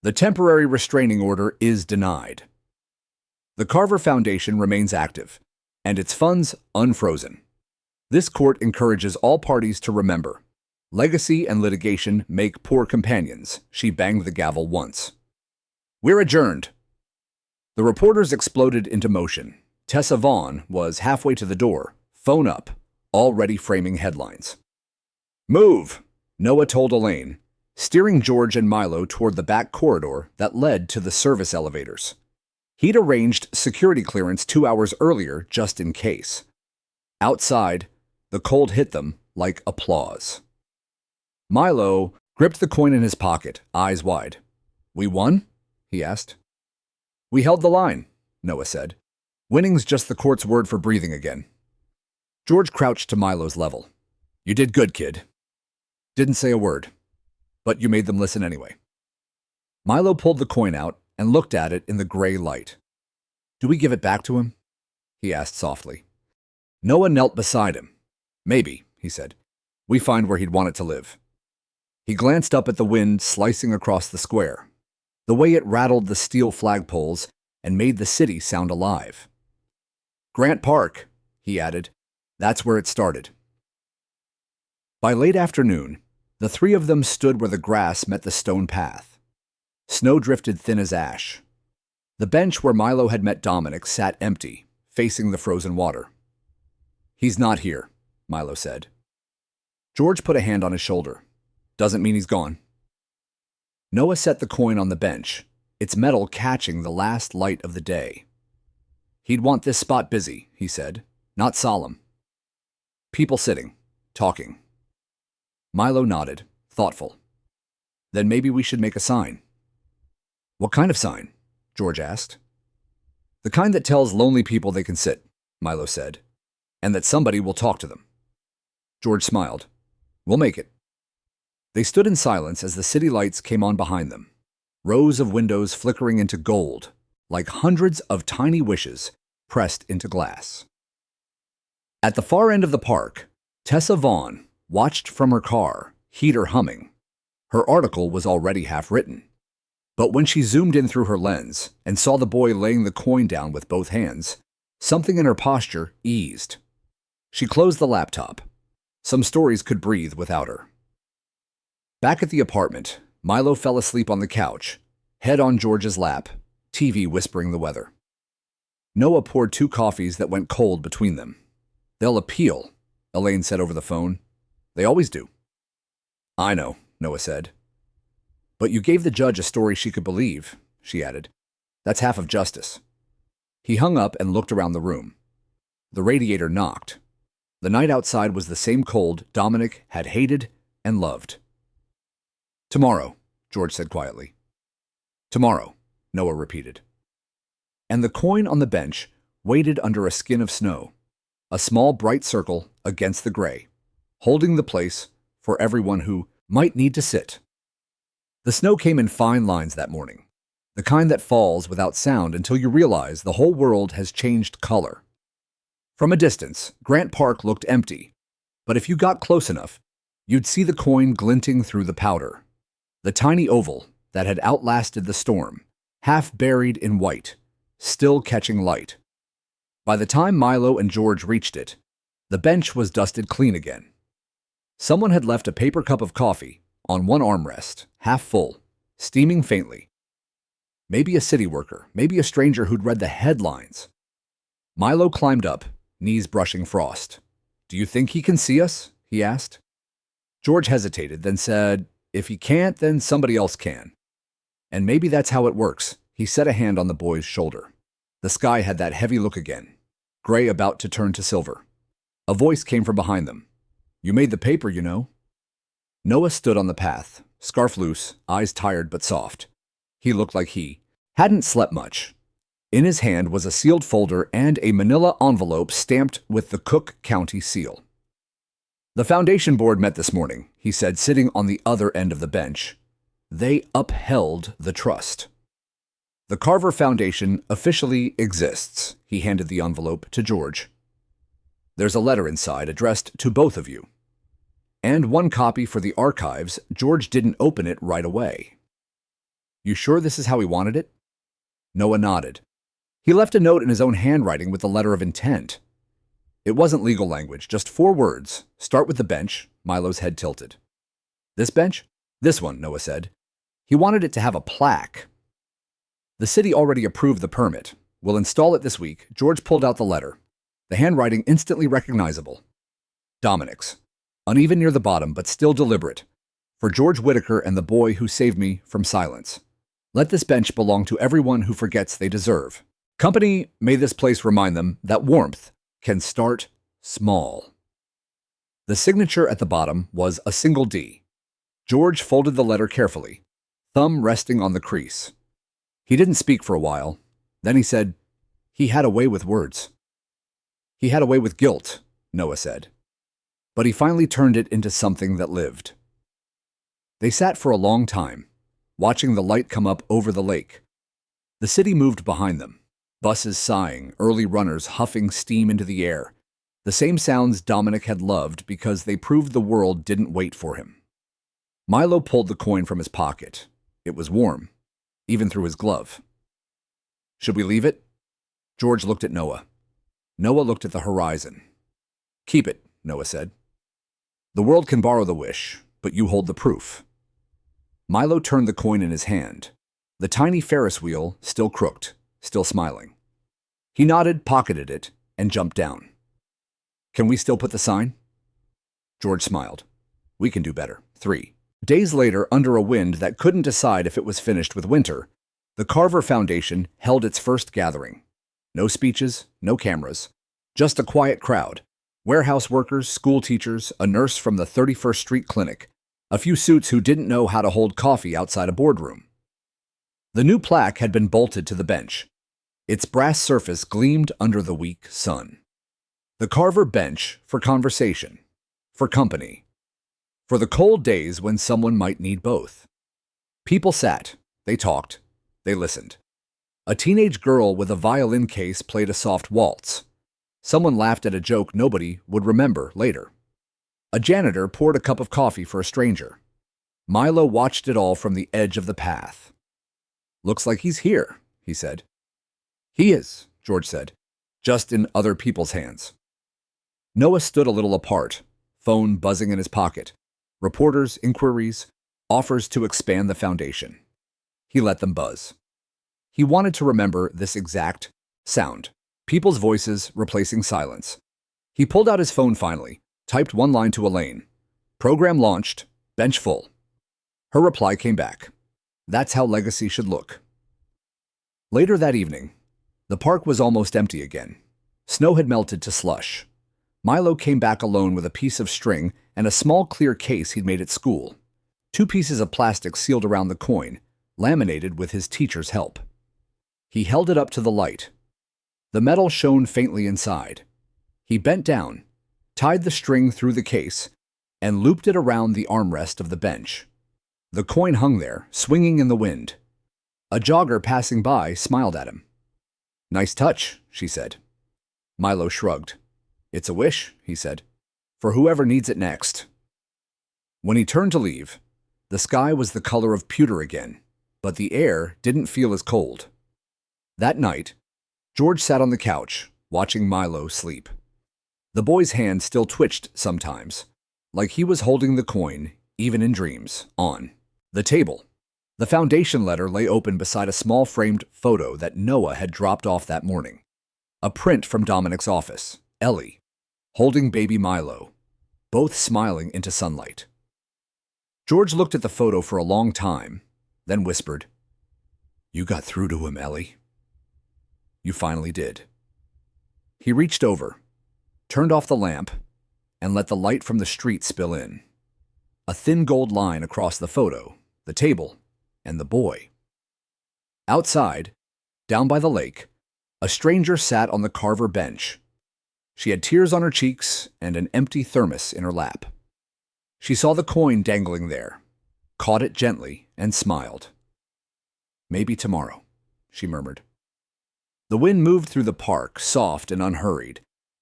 [SPEAKER 1] The temporary restraining order is denied. The Carver Foundation remains active, and its funds unfrozen. This court encourages all parties to remember. Legacy and litigation make poor companions. She banged the gavel once. We're adjourned. The reporters exploded into motion. Tessa Vaughn was halfway to the door, phone up, already framing headlines. Move, Noah told Elaine, steering George and Milo toward the back corridor that led to the service elevators. He'd arranged security clearance 2 hours earlier just in case. Outside, the cold hit them like applause. Milo gripped the coin in his pocket, eyes wide. We won? He asked. We held the line, Noah said. Winning's just the court's word for breathing again. George crouched to Milo's level. You did good, kid. Didn't say a word, but you made them listen anyway. Milo pulled the coin out and looked at it in the gray light. Do we give it back to him? He asked softly. Noah knelt beside him. Maybe, he said. We find where he'd want it to live. He glanced up at the wind slicing across the square, the way it rattled the steel flagpoles and made the city sound alive. Grant Park, he added. That's where it started. By late afternoon, the three of them stood where the grass met the stone path. Snow drifted thin as ash. The bench where Milo had met Dominic sat empty, facing the frozen water. He's not here, Milo said. George put a hand on his shoulder. Doesn't mean he's gone. Noah set the coin on the bench, its metal catching the last light of the day. He'd want this spot busy, he said, not solemn. People sitting, talking. Milo nodded, thoughtful. Then maybe we should make a sign. What kind of sign? George asked. The kind that tells lonely people they can sit, Milo said, and that somebody will talk to them. George smiled. We'll make it. They stood in silence as the city lights came on behind them, rows of windows flickering into gold, like hundreds of tiny wishes pressed into glass. At the far end of the park, Tessa Vaughn watched from her car, heater humming. Her article was already half written. But when she zoomed in through her lens and saw the boy laying the coin down with both hands, something in her posture eased. She closed the laptop. Some stories could breathe without her. Back at the apartment, Milo fell asleep on the couch, head on George's lap, TV whispering the weather. Noah poured 2 coffees that went cold between them. They'll appeal, Elaine said over the phone. They always do. I know, Noah said. But you gave the judge a story she could believe, she added. That's half of justice. He hung up and looked around the room. The radiator knocked. The night outside was the same cold Dominic had hated and loved. Tomorrow, George said quietly. Tomorrow, Noah repeated. And the coin on the bench waited under a skin of snow, a small bright circle against the gray, holding the place for everyone who might need to sit. The snow came in fine lines that morning, the kind that falls without sound until you realize the whole world has changed color. From a distance, Grant Park looked empty, but if you got close enough, you'd see the coin glinting through the powder. The tiny oval that had outlasted the storm, half buried in white, still catching light. By the time Milo and George reached it, The bench was dusted clean again. Someone had left a paper cup of coffee on one armrest, half full, steaming faintly. Maybe a city worker, maybe a stranger who'd read the headlines. Milo climbed up, knees brushing frost. "Do you think he can see us?" he asked. George hesitated, then said, "If he can't, then somebody else can." "And maybe that's how it works." He set a hand on the boy's shoulder. The sky had that heavy look again, gray about to turn to silver. A voice came from behind them. "You made the paper, you know." Noah stood on the path, scarf loose, eyes tired but soft. He looked like he hadn't slept much. In his hand was a sealed folder and a manila envelope stamped with the Cook County seal. "The foundation board met this morning," he said, sitting on the other end of the bench. "They upheld the trust. The Carver Foundation officially exists." He handed the envelope to George. "There's a letter inside addressed to both of you. And one copy for the archives." George didn't open it right away. "You sure this is how he wanted it?" Noah nodded. He left a note in his own handwriting with a letter of intent. It wasn't legal language, just 4 words. "Start with the bench." Milo's head tilted. "This bench?" "This one," Noah said. He wanted it to have a plaque. "The city already approved the permit. We'll install it this week." George pulled out the letter, the handwriting instantly recognizable. Dominic's. Uneven near the bottom, but still deliberate. "For George Whitaker and the boy who saved me from silence. Let this bench belong to everyone who forgets they deserve. Company, may this place remind them that warmth can start small." The signature at the bottom was a single D. George folded the letter carefully, thumb resting on the crease. He didn't speak for a while. Then he said, "He had a way with words." "He had a way with guilt," Noah said. "But he finally turned it into something that lived." They sat for a long time, watching the light come up over the lake. The city moved behind them. Buses sighing, early runners huffing steam into the air. The same sounds Dominic had loved because they proved the world didn't wait for him. Milo pulled the coin from his pocket. It was warm, even through his glove. "Should we leave it?" George looked at Noah. Noah looked at the horizon. "Keep it," Noah said. "The world can borrow the wish, but you hold the proof." Milo turned the coin in his hand. The tiny Ferris wheel still crooked, still smiling. He nodded, pocketed it, and jumped down. "Can we still put the sign?" George smiled. "We can do better." 3 days later, under a wind that couldn't decide if it was finished with winter, the Carver Foundation held its first gathering. No speeches, no cameras, just a quiet crowd. Warehouse workers, school teachers, a nurse from the 31st Street Clinic, a few suits who didn't know how to hold coffee outside a boardroom. The new plaque had been bolted to the bench. Its brass surface gleamed under the weak sun. The Carver bench for conversation, for company, for the cold days when someone might need both. People sat, they talked, they listened. A teenage girl with a violin case played a soft waltz. Someone laughed at a joke nobody would remember later. A janitor poured a cup of coffee for a stranger. Milo watched it all from the edge of the path. "Looks like he's here," he said. "He is," George said, "just in other people's hands." Noah stood a little apart, phone buzzing in his pocket. Reporters, inquiries, offers to expand the foundation. He let them buzz. He wanted to remember this exact sound. People's voices replacing silence. He pulled out his phone finally, typed one line to Elaine. "Program launched, bench full." Her reply came back. That's how legacy should look. Later that evening, the park was almost empty again. Snow had melted to slush. Milo came back alone with a piece of string and a small clear case he'd made at school. 2 pieces of plastic sealed around the coin, laminated with his teacher's help. He held it up to the light. The metal shone faintly inside. He bent down, tied the string through the case, and looped it around the armrest of the bench. The coin hung there, swinging in the wind. A jogger passing by smiled at him. "Nice touch," she said. Milo shrugged. "It's a wish," he said, "for whoever needs it next." When he turned to leave, the sky was the color of pewter again, but the air didn't feel as cold. That night, George sat on the couch, watching Milo sleep. The boy's hand still twitched sometimes, like he was holding the coin, even in dreams, on the table. The foundation letter lay open beside a small framed photo that Noah had dropped off that morning. A print from Dominic's office, Ellie, holding baby Milo, both smiling into sunlight. George looked at the photo for a long time, then whispered, "You got through to him, Ellie. You finally did." He reached over, turned off the lamp, and let the light from the street spill in. A thin gold line across the photo, the table, and the boy. Outside, down by the lake, a stranger sat on the Carver bench. She had tears on her cheeks and an empty thermos in her lap. She saw the coin dangling there, caught it gently, and smiled. "Maybe tomorrow," she murmured. The wind moved through the park, soft and unhurried,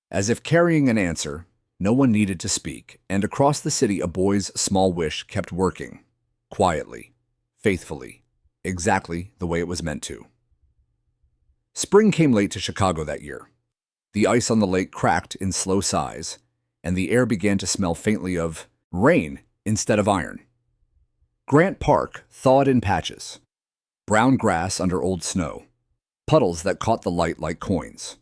[SPEAKER 1] as if carrying an answer no one needed to speak, and across the city a boy's small wish kept working, quietly, faithfully, exactly the way it was meant to. Spring came late to Chicago that year. The ice on the lake cracked in slow sighs, and the air began to smell faintly of rain instead of iron. Grant Park thawed in patches, brown grass under old snow, puddles that caught the light like coins.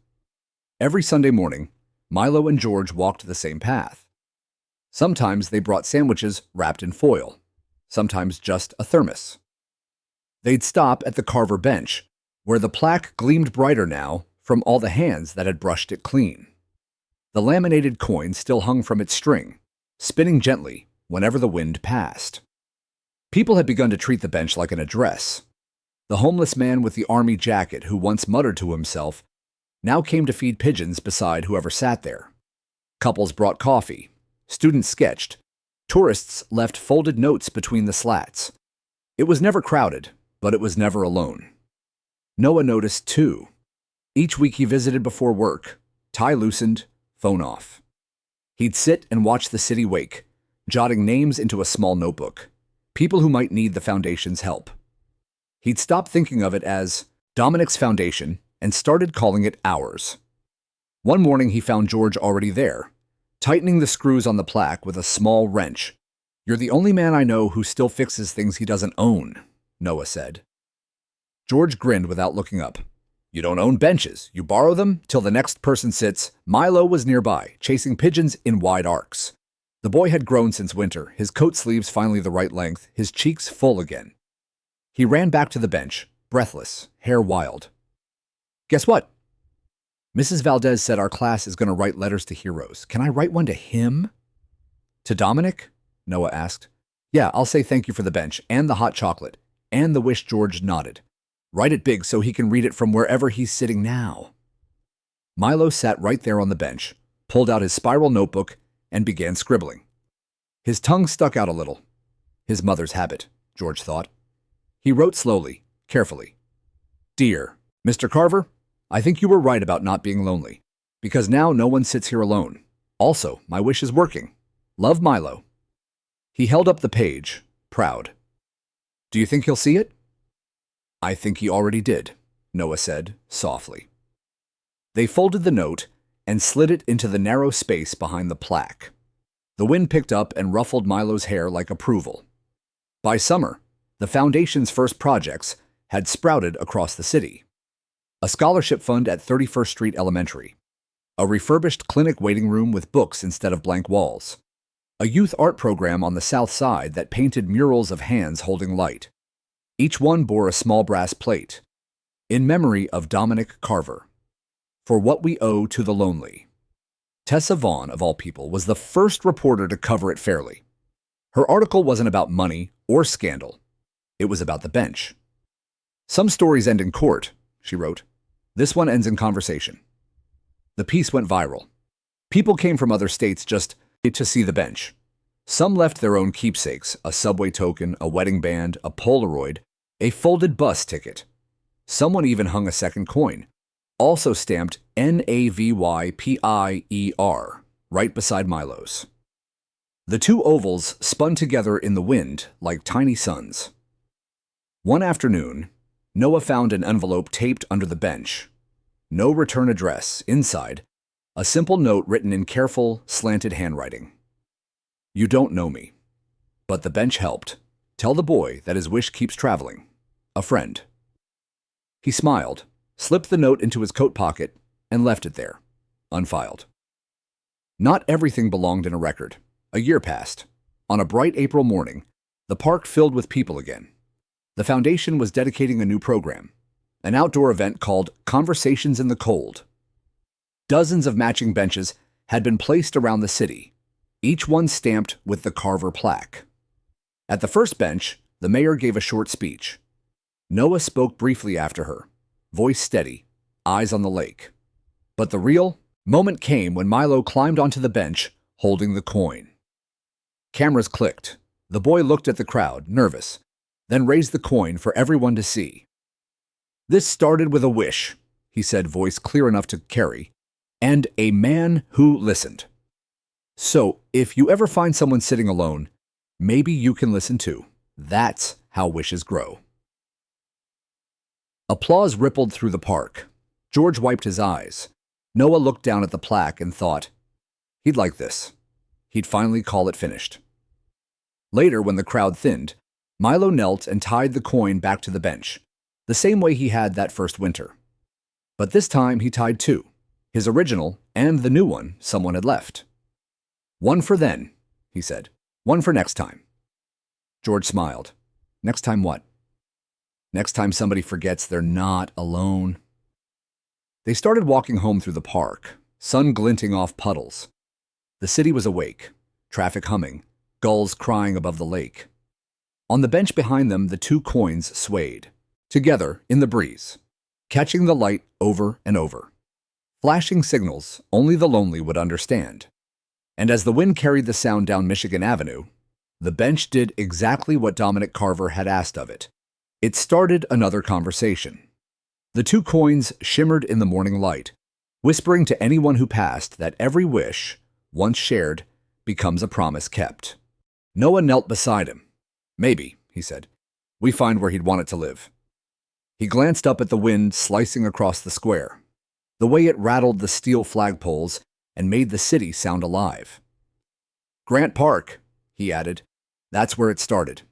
[SPEAKER 1] Every Sunday morning, Milo and George walked the same path. Sometimes they brought sandwiches wrapped in foil, sometimes just a thermos. They'd stop at the Carver bench, where the plaque gleamed brighter now from all the hands that had brushed it clean. The laminated coin still hung from its string, spinning gently whenever the wind passed. People had begun to treat the bench like an address. The homeless man with the army jacket who once muttered to himself now came to feed pigeons beside whoever sat there. Couples brought coffee, students sketched, tourists left folded notes between the slats. It was never crowded, but it was never alone. Noah noticed, too. Each week he visited before work, tie loosened, phone off. He'd sit and watch the city wake, jotting names into a small notebook, people who might need the foundation's help. He'd stopped thinking of it as Dominic's Foundation and started calling it ours. One morning he found George already there, tightening the screws on the plaque with a small wrench. "You're the only man I know who still fixes things he doesn't own," Noah said. George grinned without looking up. "You don't own benches. You borrow them till the next person sits." Milo was nearby, chasing pigeons in wide arcs. The boy had grown since winter, his coat sleeves finally the right length, his cheeks full again. He ran back to the bench, breathless, hair wild. "Guess what? Mrs. Valdez said our class is going to write letters to heroes. Can I write one to him?" "To Dominic?" Noah asked. "Yeah, I'll say thank you for the bench, and the hot chocolate, and the wish." George nodded. "Write it big so he can read it from wherever he's sitting now." Milo sat right there on the bench, pulled out his spiral notebook, and began scribbling. His tongue stuck out a little. His mother's habit, George thought. He wrote slowly, carefully. "Dear Mr. Carver, I think you were right about not being lonely, because now no one sits here alone. Also, my wish is working. Love, Milo." He held up the page, proud. "Do you think he'll see it?" "I think he already did," Noah said, softly. They folded the note and slid it into the narrow space behind the plaque. The wind picked up and ruffled Milo's hair like approval. By summer, the Foundation's first projects had sprouted across the city. A scholarship fund at 31st Street Elementary, a refurbished clinic waiting room with books instead of blank walls, a youth art program on the south side that painted murals of hands holding light. Each one bore a small brass plate, in memory of Dominic Carver. For what we owe to the lonely. Tessa Vaughn, of all people, was the first reporter to cover it fairly. Her article wasn't about money or scandal. It was about the bench. "Some stories end in court," she wrote. "This one ends in conversation." The piece went viral. People came from other states just to see the bench. Some left their own keepsakes, a subway token, a wedding band, a Polaroid, a folded bus ticket. Someone even hung a second coin, also stamped NAVYPIER, right beside Milo's. The two ovals spun together in the wind like tiny suns. One afternoon, Noah found an envelope taped under the bench. No return address. Inside, A simple note written in careful, slanted handwriting. You don't know me, but the bench helped. Tell the boy that his wish keeps traveling. A friend. He smiled, slipped the note into his coat pocket, and left it there, unfiled. Not everything belonged in a record. A year passed. On a bright April morning, the park filled with people again. The foundation was dedicating a new program, an outdoor event called Conversations in the Cold. Dozens of matching benches had been placed around the city, each one stamped with the Carver plaque. At the first bench, the mayor gave a short speech. Noah spoke briefly after her, voice steady, eyes on the lake. But the real moment came when Milo climbed onto the bench, holding the coin. Cameras clicked. The boy looked at the crowd, nervous, then raised the coin for everyone to see. This started with a wish, he said, voice clear enough to carry, and a man who listened. So, if you ever find someone sitting alone, maybe you can listen too. That's how wishes grow. Applause rippled through the park. George wiped his eyes. Noah looked down at the plaque and thought, he'd like this. He'd finally call it finished. Later, when the crowd thinned, Milo knelt and tied the coin back to the bench, the same way he had that first winter. But this time he tied two, his original and the new one someone had left. One for then, he said. One for next time. George smiled. Next time what? Next time somebody forgets they're not alone. They started walking home through the park, sun glinting off puddles. The city was awake, traffic humming, gulls crying above the lake. On the bench behind them, the two coins swayed, together in the breeze, catching the light over and over. Flashing signals only the lonely would understand. And as the wind carried the sound down Michigan Avenue, the bench did exactly what Dominic Carver had asked of it. It started another conversation. The two coins shimmered in the morning light, whispering to anyone who passed that every wish, once shared, becomes a promise kept. Noah knelt beside him. Maybe, he said, we find where he'd want it to live. He glanced up at the wind slicing across the square, the way it rattled the steel flagpoles and made the city sound alive. Grant Park, he added, that's where it started.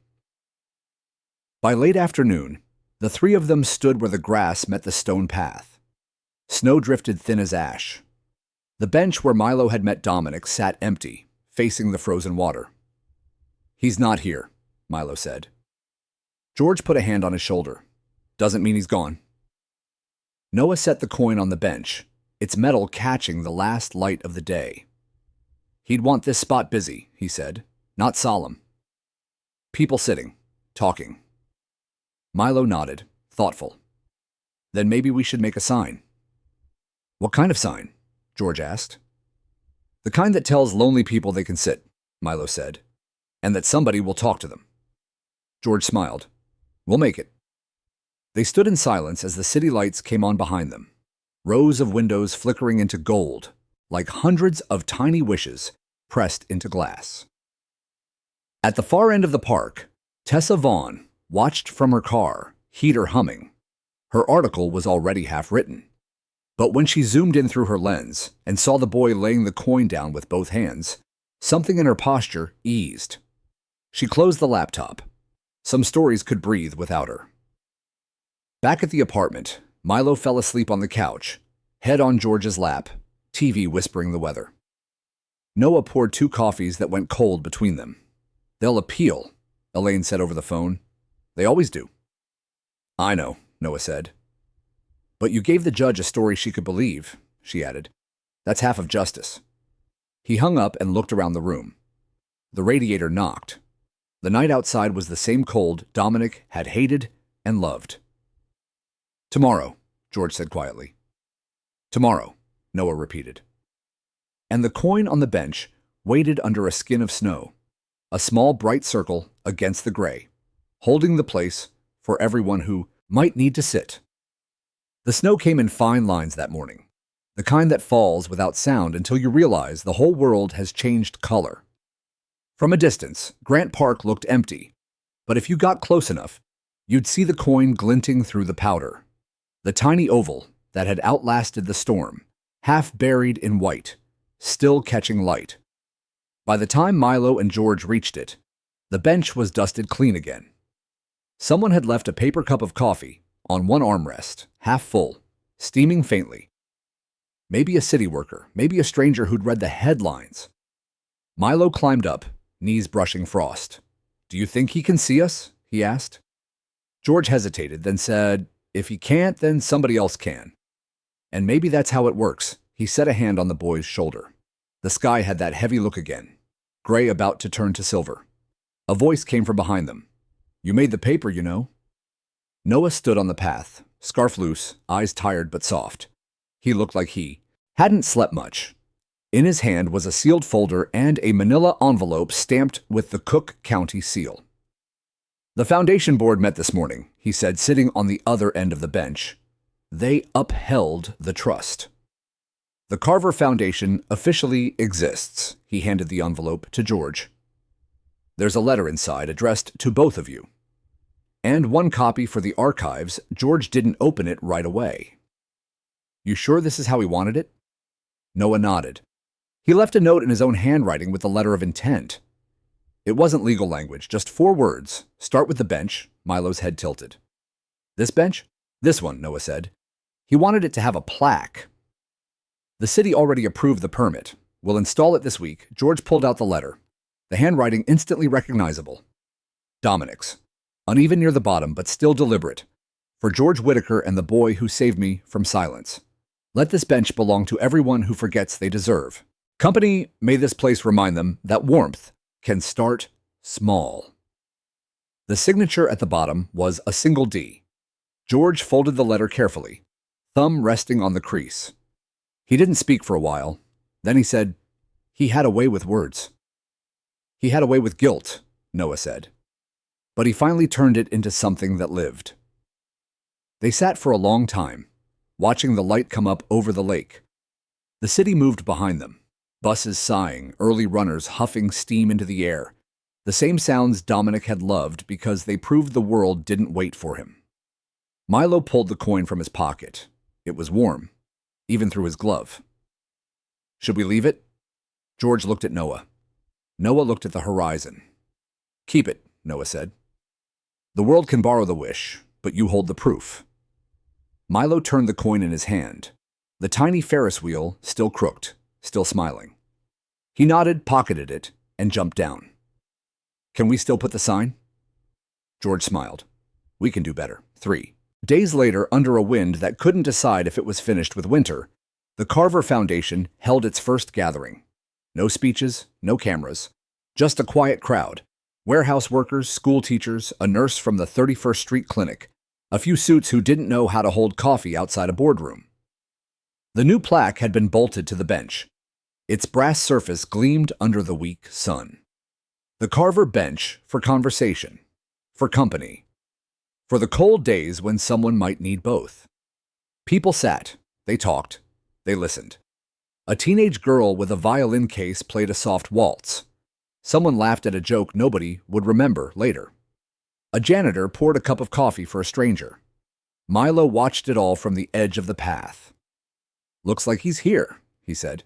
[SPEAKER 1] By late afternoon, the three of them stood where the grass met the stone path. Snow drifted thin as ash. The bench where Milo had met Dominic sat empty, facing the frozen water. He's not here, Milo said. George put a hand on his shoulder. Doesn't mean he's gone. Noah set the coin on the bench, its metal catching the last light of the day. He'd want this spot busy, he said, not solemn. People sitting, talking. Milo nodded, thoughtful. Then maybe we should make a sign. What kind of sign? George asked. The kind that tells lonely people they can sit, Milo said, and that somebody will talk to them. George smiled. We'll make it. They stood in silence as the city lights came on behind them, rows of windows flickering into gold, like hundreds of tiny wishes pressed into glass. At the far end of the park, Tessa Vaughn watched from her car, heater humming. Her article was already half written. But when she zoomed in through her lens and saw the boy laying the coin down with both hands, something in her posture eased. She closed the laptop. Some stories could breathe without her. Back at the apartment, Milo fell asleep on the couch, head on George's lap, TV whispering the weather. Noah poured 2 coffees that went cold between them. They'll appeal, Elaine said over the phone. They always do. I know, Noah said. But you gave the judge a story she could believe, she added. That's half of justice. He hung up and looked around the room. The radiator knocked. The night outside was the same cold Dominic had hated and loved. Tomorrow, George said quietly. Tomorrow, Noah repeated. And the coin on the bench waited under a skin of snow, a small bright circle against the gray, holding the place for everyone who might need to sit. The snow came in fine lines that morning, the kind that falls without sound until you realize the whole world has changed color. From a distance, Grant Park looked empty, but if you got close enough, you'd see the coin glinting through the powder. The tiny oval that had outlasted the storm half buried in white, still catching light. By the time Milo and George reached it, the bench was dusted clean again. Someone had left a paper cup of coffee on one armrest, half full, steaming faintly. Maybe a city worker, maybe a stranger who'd read the headlines. Milo climbed up, knees brushing frost. "Do you think he can see us?" he asked. George hesitated, then said, "If he can't, then somebody else can." "And maybe that's how it works." He set a hand on the boy's shoulder. The sky had that heavy look again, gray about to turn to silver. A voice came from behind them. "You made the paper, you know." Noah stood on the path, scarf loose, eyes tired but soft. He looked like he hadn't slept much. In his hand was a sealed folder and a manila envelope stamped with the Cook County seal. "The foundation board met this morning," he said, sitting on the other end of the bench. "They upheld the trust. The Carver Foundation officially exists." He handed the envelope to George. "There's a letter inside addressed to both of you. And one copy for the archives." George didn't open it right away. "You sure this is how he wanted it?" Noah nodded. He left a note in his own handwriting with the letter of intent. It wasn't legal language, just 4 words. "Start with the bench." Milo's head tilted. "This bench?" "This one," Noah said. He wanted it to have a plaque. "The city already approved the permit. We'll install it this week." George pulled out the letter, the handwriting instantly recognizable. Dominic's. Uneven near the bottom, but still deliberate. "For George Whitaker and the boy who saved me from silence. Let this bench belong to everyone who forgets they deserve. Company, may this place remind them that warmth can start small." The signature at the bottom was a single D. George folded the letter carefully, thumb resting on the crease. He didn't speak for a while. Then he said, "He had a way with words." "He had a way with guilt," Noah said. "But he finally turned it into something that lived." They sat for a long time, watching the light come up over the lake. The city moved behind them, buses sighing, early runners huffing steam into the air, the same sounds Dominic had loved because they proved the world didn't wait for him. Milo pulled the coin from his pocket. It was warm, even through his glove. "Should we leave it?" George looked at Noah. Noah looked at the horizon. "Keep it," Noah said. "The world can borrow the wish, but you hold the proof." Milo turned the coin in his hand, the tiny Ferris wheel still crooked, still smiling. He nodded, pocketed it, and jumped down. "Can we still put the sign?" George smiled. "We can do better." 3 days later, under a wind that couldn't decide if it was finished with winter, the Carver Foundation held its first gathering. No speeches, no cameras, just a quiet crowd. Warehouse workers, school teachers, a nurse from the 31st Street Clinic, a few suits who didn't know how to hold coffee outside a boardroom. The new plaque had been bolted to the bench. Its brass surface gleamed under the weak sun. The Carver bench for conversation, for company, for the cold days when someone might need both. People sat, they talked, they listened. A teenage girl with a violin case played a soft waltz. Someone laughed at a joke nobody would remember later. A janitor poured a cup of coffee for a stranger. Milo watched it all from the edge of the path. "Looks like he's here," he said.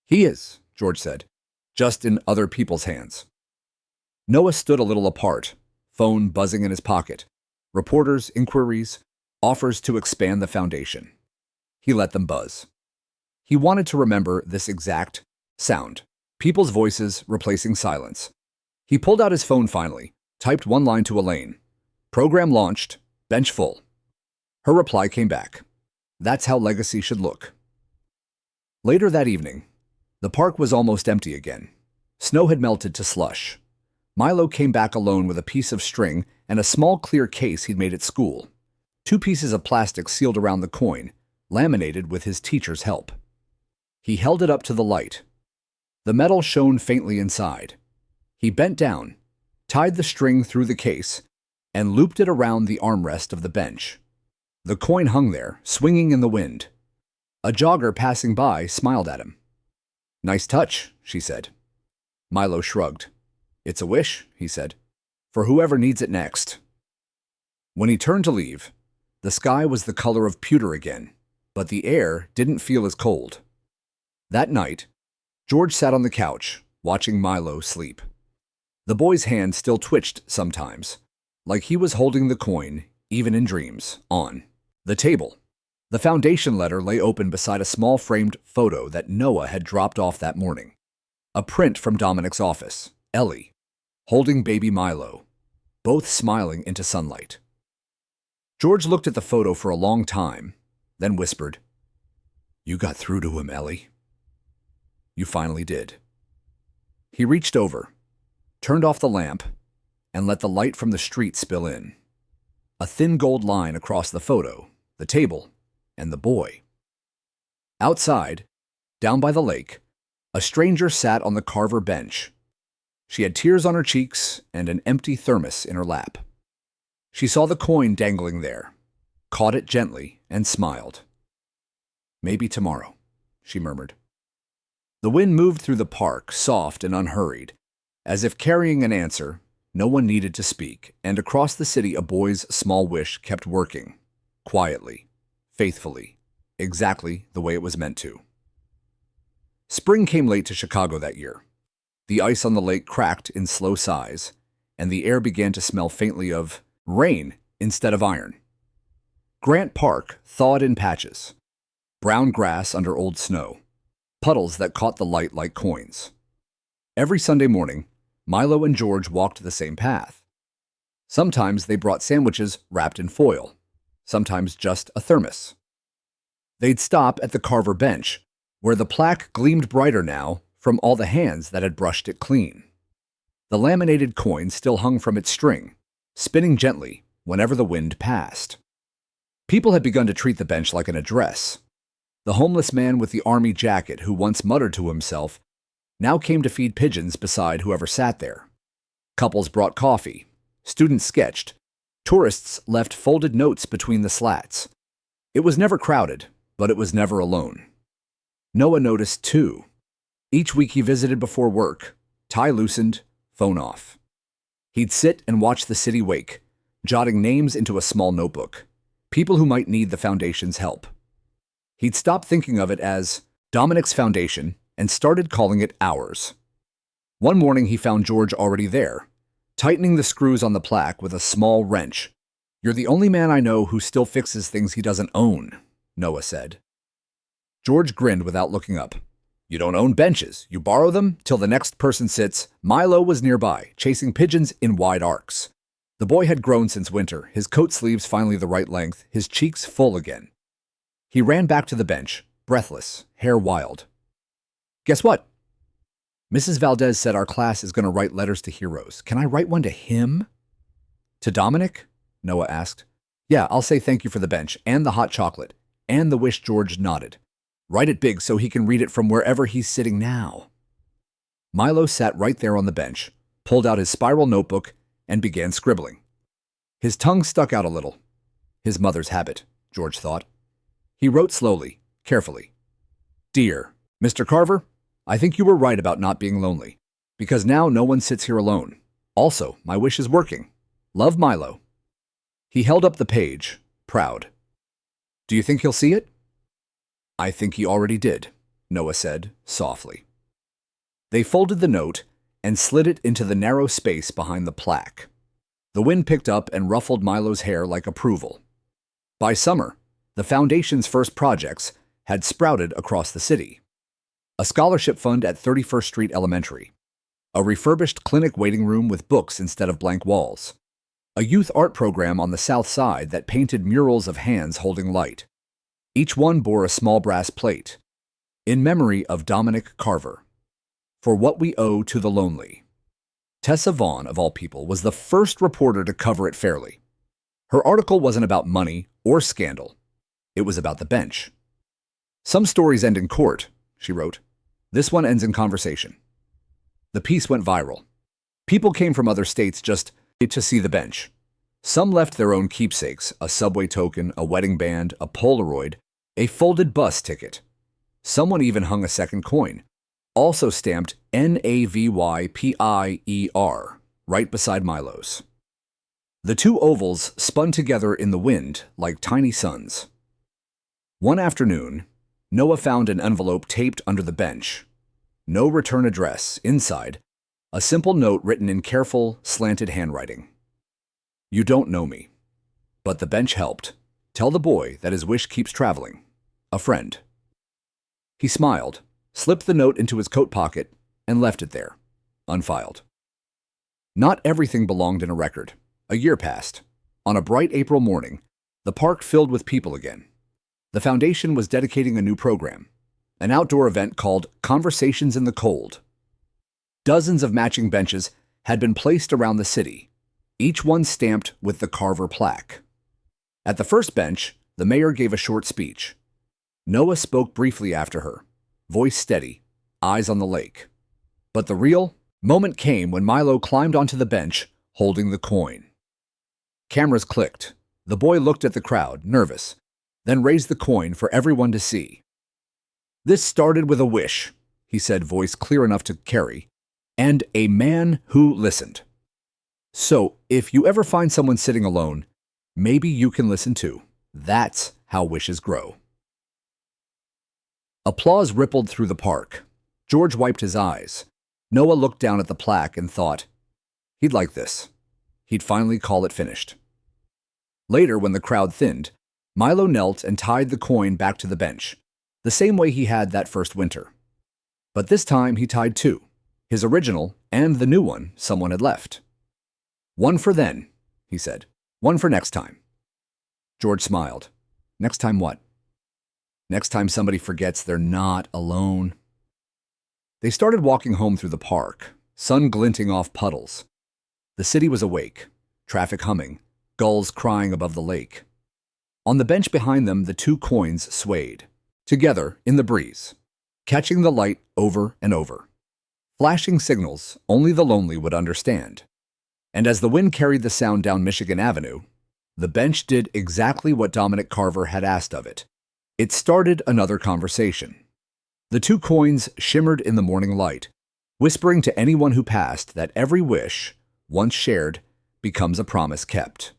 [SPEAKER 1] "He is," George said, "just in other people's hands." Noah stood a little apart, phone buzzing in his pocket. Reporters, inquiries, offers to expand the foundation. He let them buzz. He wanted to remember this exact sound. People's voices replacing silence. He pulled out his phone finally, typed one line to Elaine. "Program launched, bench full." Her reply came back. "That's how legacy should look." Later that evening, the park was almost empty again. Snow had melted to slush. Milo came back alone with a piece of string and a small clear case he'd made at school. 2 pieces of plastic sealed around the coin, laminated with his teacher's help. He held it up to the light. The metal shone faintly inside. He bent down, tied the string through the case, and looped it around the armrest of the bench. The coin hung there, swinging in the wind. A jogger passing by smiled at him. "Nice touch," she said. Milo shrugged. "It's a wish," he said, "for whoever needs it next." When he turned to leave, the sky was the color of pewter again, but the air didn't feel as cold. That night, George sat on the couch, watching Milo sleep. The boy's hand still twitched sometimes, like he was holding the coin, even in dreams, on the table. The foundation letter lay open beside a small framed photo that Noah had dropped off that morning. A print from Dominic's office, Ellie, holding baby Milo, both smiling into sunlight. George looked at the photo for a long time, then whispered, "You got through to him, Ellie. You finally did." He reached over, turned off the lamp, and let the light from the street spill in. A thin gold line across the photo, the table, and the boy. Outside, down by the lake, a stranger sat on the Carver bench. She had tears on her cheeks and an empty thermos in her lap. She saw the coin dangling there, caught it gently, and smiled. "Maybe tomorrow," she murmured. The wind moved through the park, soft and unhurried, as if carrying an answer no one needed to speak, and across the city a boy's small wish kept working, quietly, faithfully, exactly the way it was meant to. Spring came late to Chicago that year. The ice on the lake cracked in slow sighs, and the air began to smell faintly of rain instead of iron. Grant Park thawed in patches, brown grass under old snow, puddles that caught the light like coins. Every Sunday morning, Milo and George walked the same path. Sometimes they brought sandwiches wrapped in foil, sometimes just a thermos. They'd stop at the Carver bench, where the plaque gleamed brighter now from all the hands that had brushed it clean. The laminated coin still hung from its string, spinning gently whenever the wind passed. People had begun to treat the bench like an address. The homeless man with the army jacket who once muttered to himself now came to feed pigeons beside whoever sat there. Couples brought coffee, students sketched, tourists left folded notes between the slats. It was never crowded, but it was never alone. Noah noticed, too. Each week he visited before work, tie loosened, phone off. He'd sit and watch the city wake, jotting names into a small notebook, people who might need the foundation's help. He'd stopped thinking of it as Dominic's Foundation and started calling it ours. One morning he found George already there, tightening the screws on the plaque with a small wrench. "You're the only man I know who still fixes things he doesn't own," Noah said. George grinned without looking up. "You don't own benches. You borrow them till the next person sits." Milo was nearby, chasing pigeons in wide arcs. The boy had grown since winter, his coat sleeves finally the right length, his cheeks full again. He ran back to the bench, breathless, hair wild. "Guess what? Mrs. Valdez said our class is going to write letters to heroes. Can I write one to him?" "To Dominic?" Noah asked. "Yeah, I'll say thank you for the bench, and the hot chocolate, and the wish." George nodded. "Write it big so he can read it from wherever he's sitting now." Milo sat right there on the bench, pulled out his spiral notebook, and began scribbling. His tongue stuck out a little. His mother's habit, George thought. He wrote slowly, carefully. "Dear Mr. Carver, I think you were right about not being lonely, because now no one sits here alone. Also, my wish is working. Love, Milo." He held up the page, proud. "Do you think he'll see it?" "I think he already did," Noah said, softly. They folded the note and slid it into the narrow space behind the plaque. The wind picked up and ruffled Milo's hair like approval. By summer, the Foundation's first projects had sprouted across the city. A scholarship fund at 31st Street Elementary, a refurbished clinic waiting room with books instead of blank walls, a youth art program on the south side that painted murals of hands holding light. Each one bore a small brass plate, in memory of Dominic Carver. "For what we owe to the lonely." Tessa Vaughn, of all people, was the first reporter to cover it fairly. Her article wasn't about money or scandal. It was about the bench. "Some stories end in court," she wrote. "This one ends in conversation." The piece went viral. People came from other states just to see the bench. Some left their own keepsakes, a subway token, a wedding band, a Polaroid, a folded bus ticket. Someone even hung a second coin, also stamped NAVYPIER, right beside Milo's. The two ovals spun together in the wind like tiny suns. One afternoon, Noah found an envelope taped under the bench. No return address. Inside, a simple note written in careful, slanted handwriting. You don't know me, but the bench helped. Tell the boy that his wish keeps traveling. A friend. He smiled, slipped the note into his coat pocket, and left it there, unfiled. Not everything belonged in a record. A year passed. On a bright April morning, the park filled with people again. The foundation was dedicating a new program, an outdoor event called Conversations in the Cold. Dozens of matching benches had been placed around the city, each one stamped with the Carver plaque. At the first bench, the mayor gave a short speech. Noah spoke briefly after her, voice steady, eyes on the lake. But the real moment came when Milo climbed onto the bench, holding the coin. Cameras clicked. The boy looked at the crowd, nervous, then raised the coin for everyone to see. This started with a wish, he said, voice clear enough to carry, and a man who listened. So, if you ever find someone sitting alone, maybe you can listen too. That's how wishes grow. Applause rippled through the park. George wiped his eyes. Noah looked down at the plaque and thought, he'd like this. He'd finally call it finished. Later, when the crowd thinned, Milo knelt and tied the coin back to the bench, the same way he had that first winter. But this time he tied two, his original and the new one someone had left. One for then, he said. One for next time. George smiled. Next time what? Next time somebody forgets they're not alone. They started walking home through the park, sun glinting off puddles. The city was awake, traffic humming, gulls crying above the lake. On the bench behind them, the two coins swayed, together in the breeze, catching the light over and over. Flashing signals only the lonely would understand. And as the wind carried the sound down Michigan Avenue, the bench did exactly what Dominic Carver had asked of it. It started another conversation. The two coins shimmered in the morning light, whispering to anyone who passed that every wish, once shared, becomes a promise kept.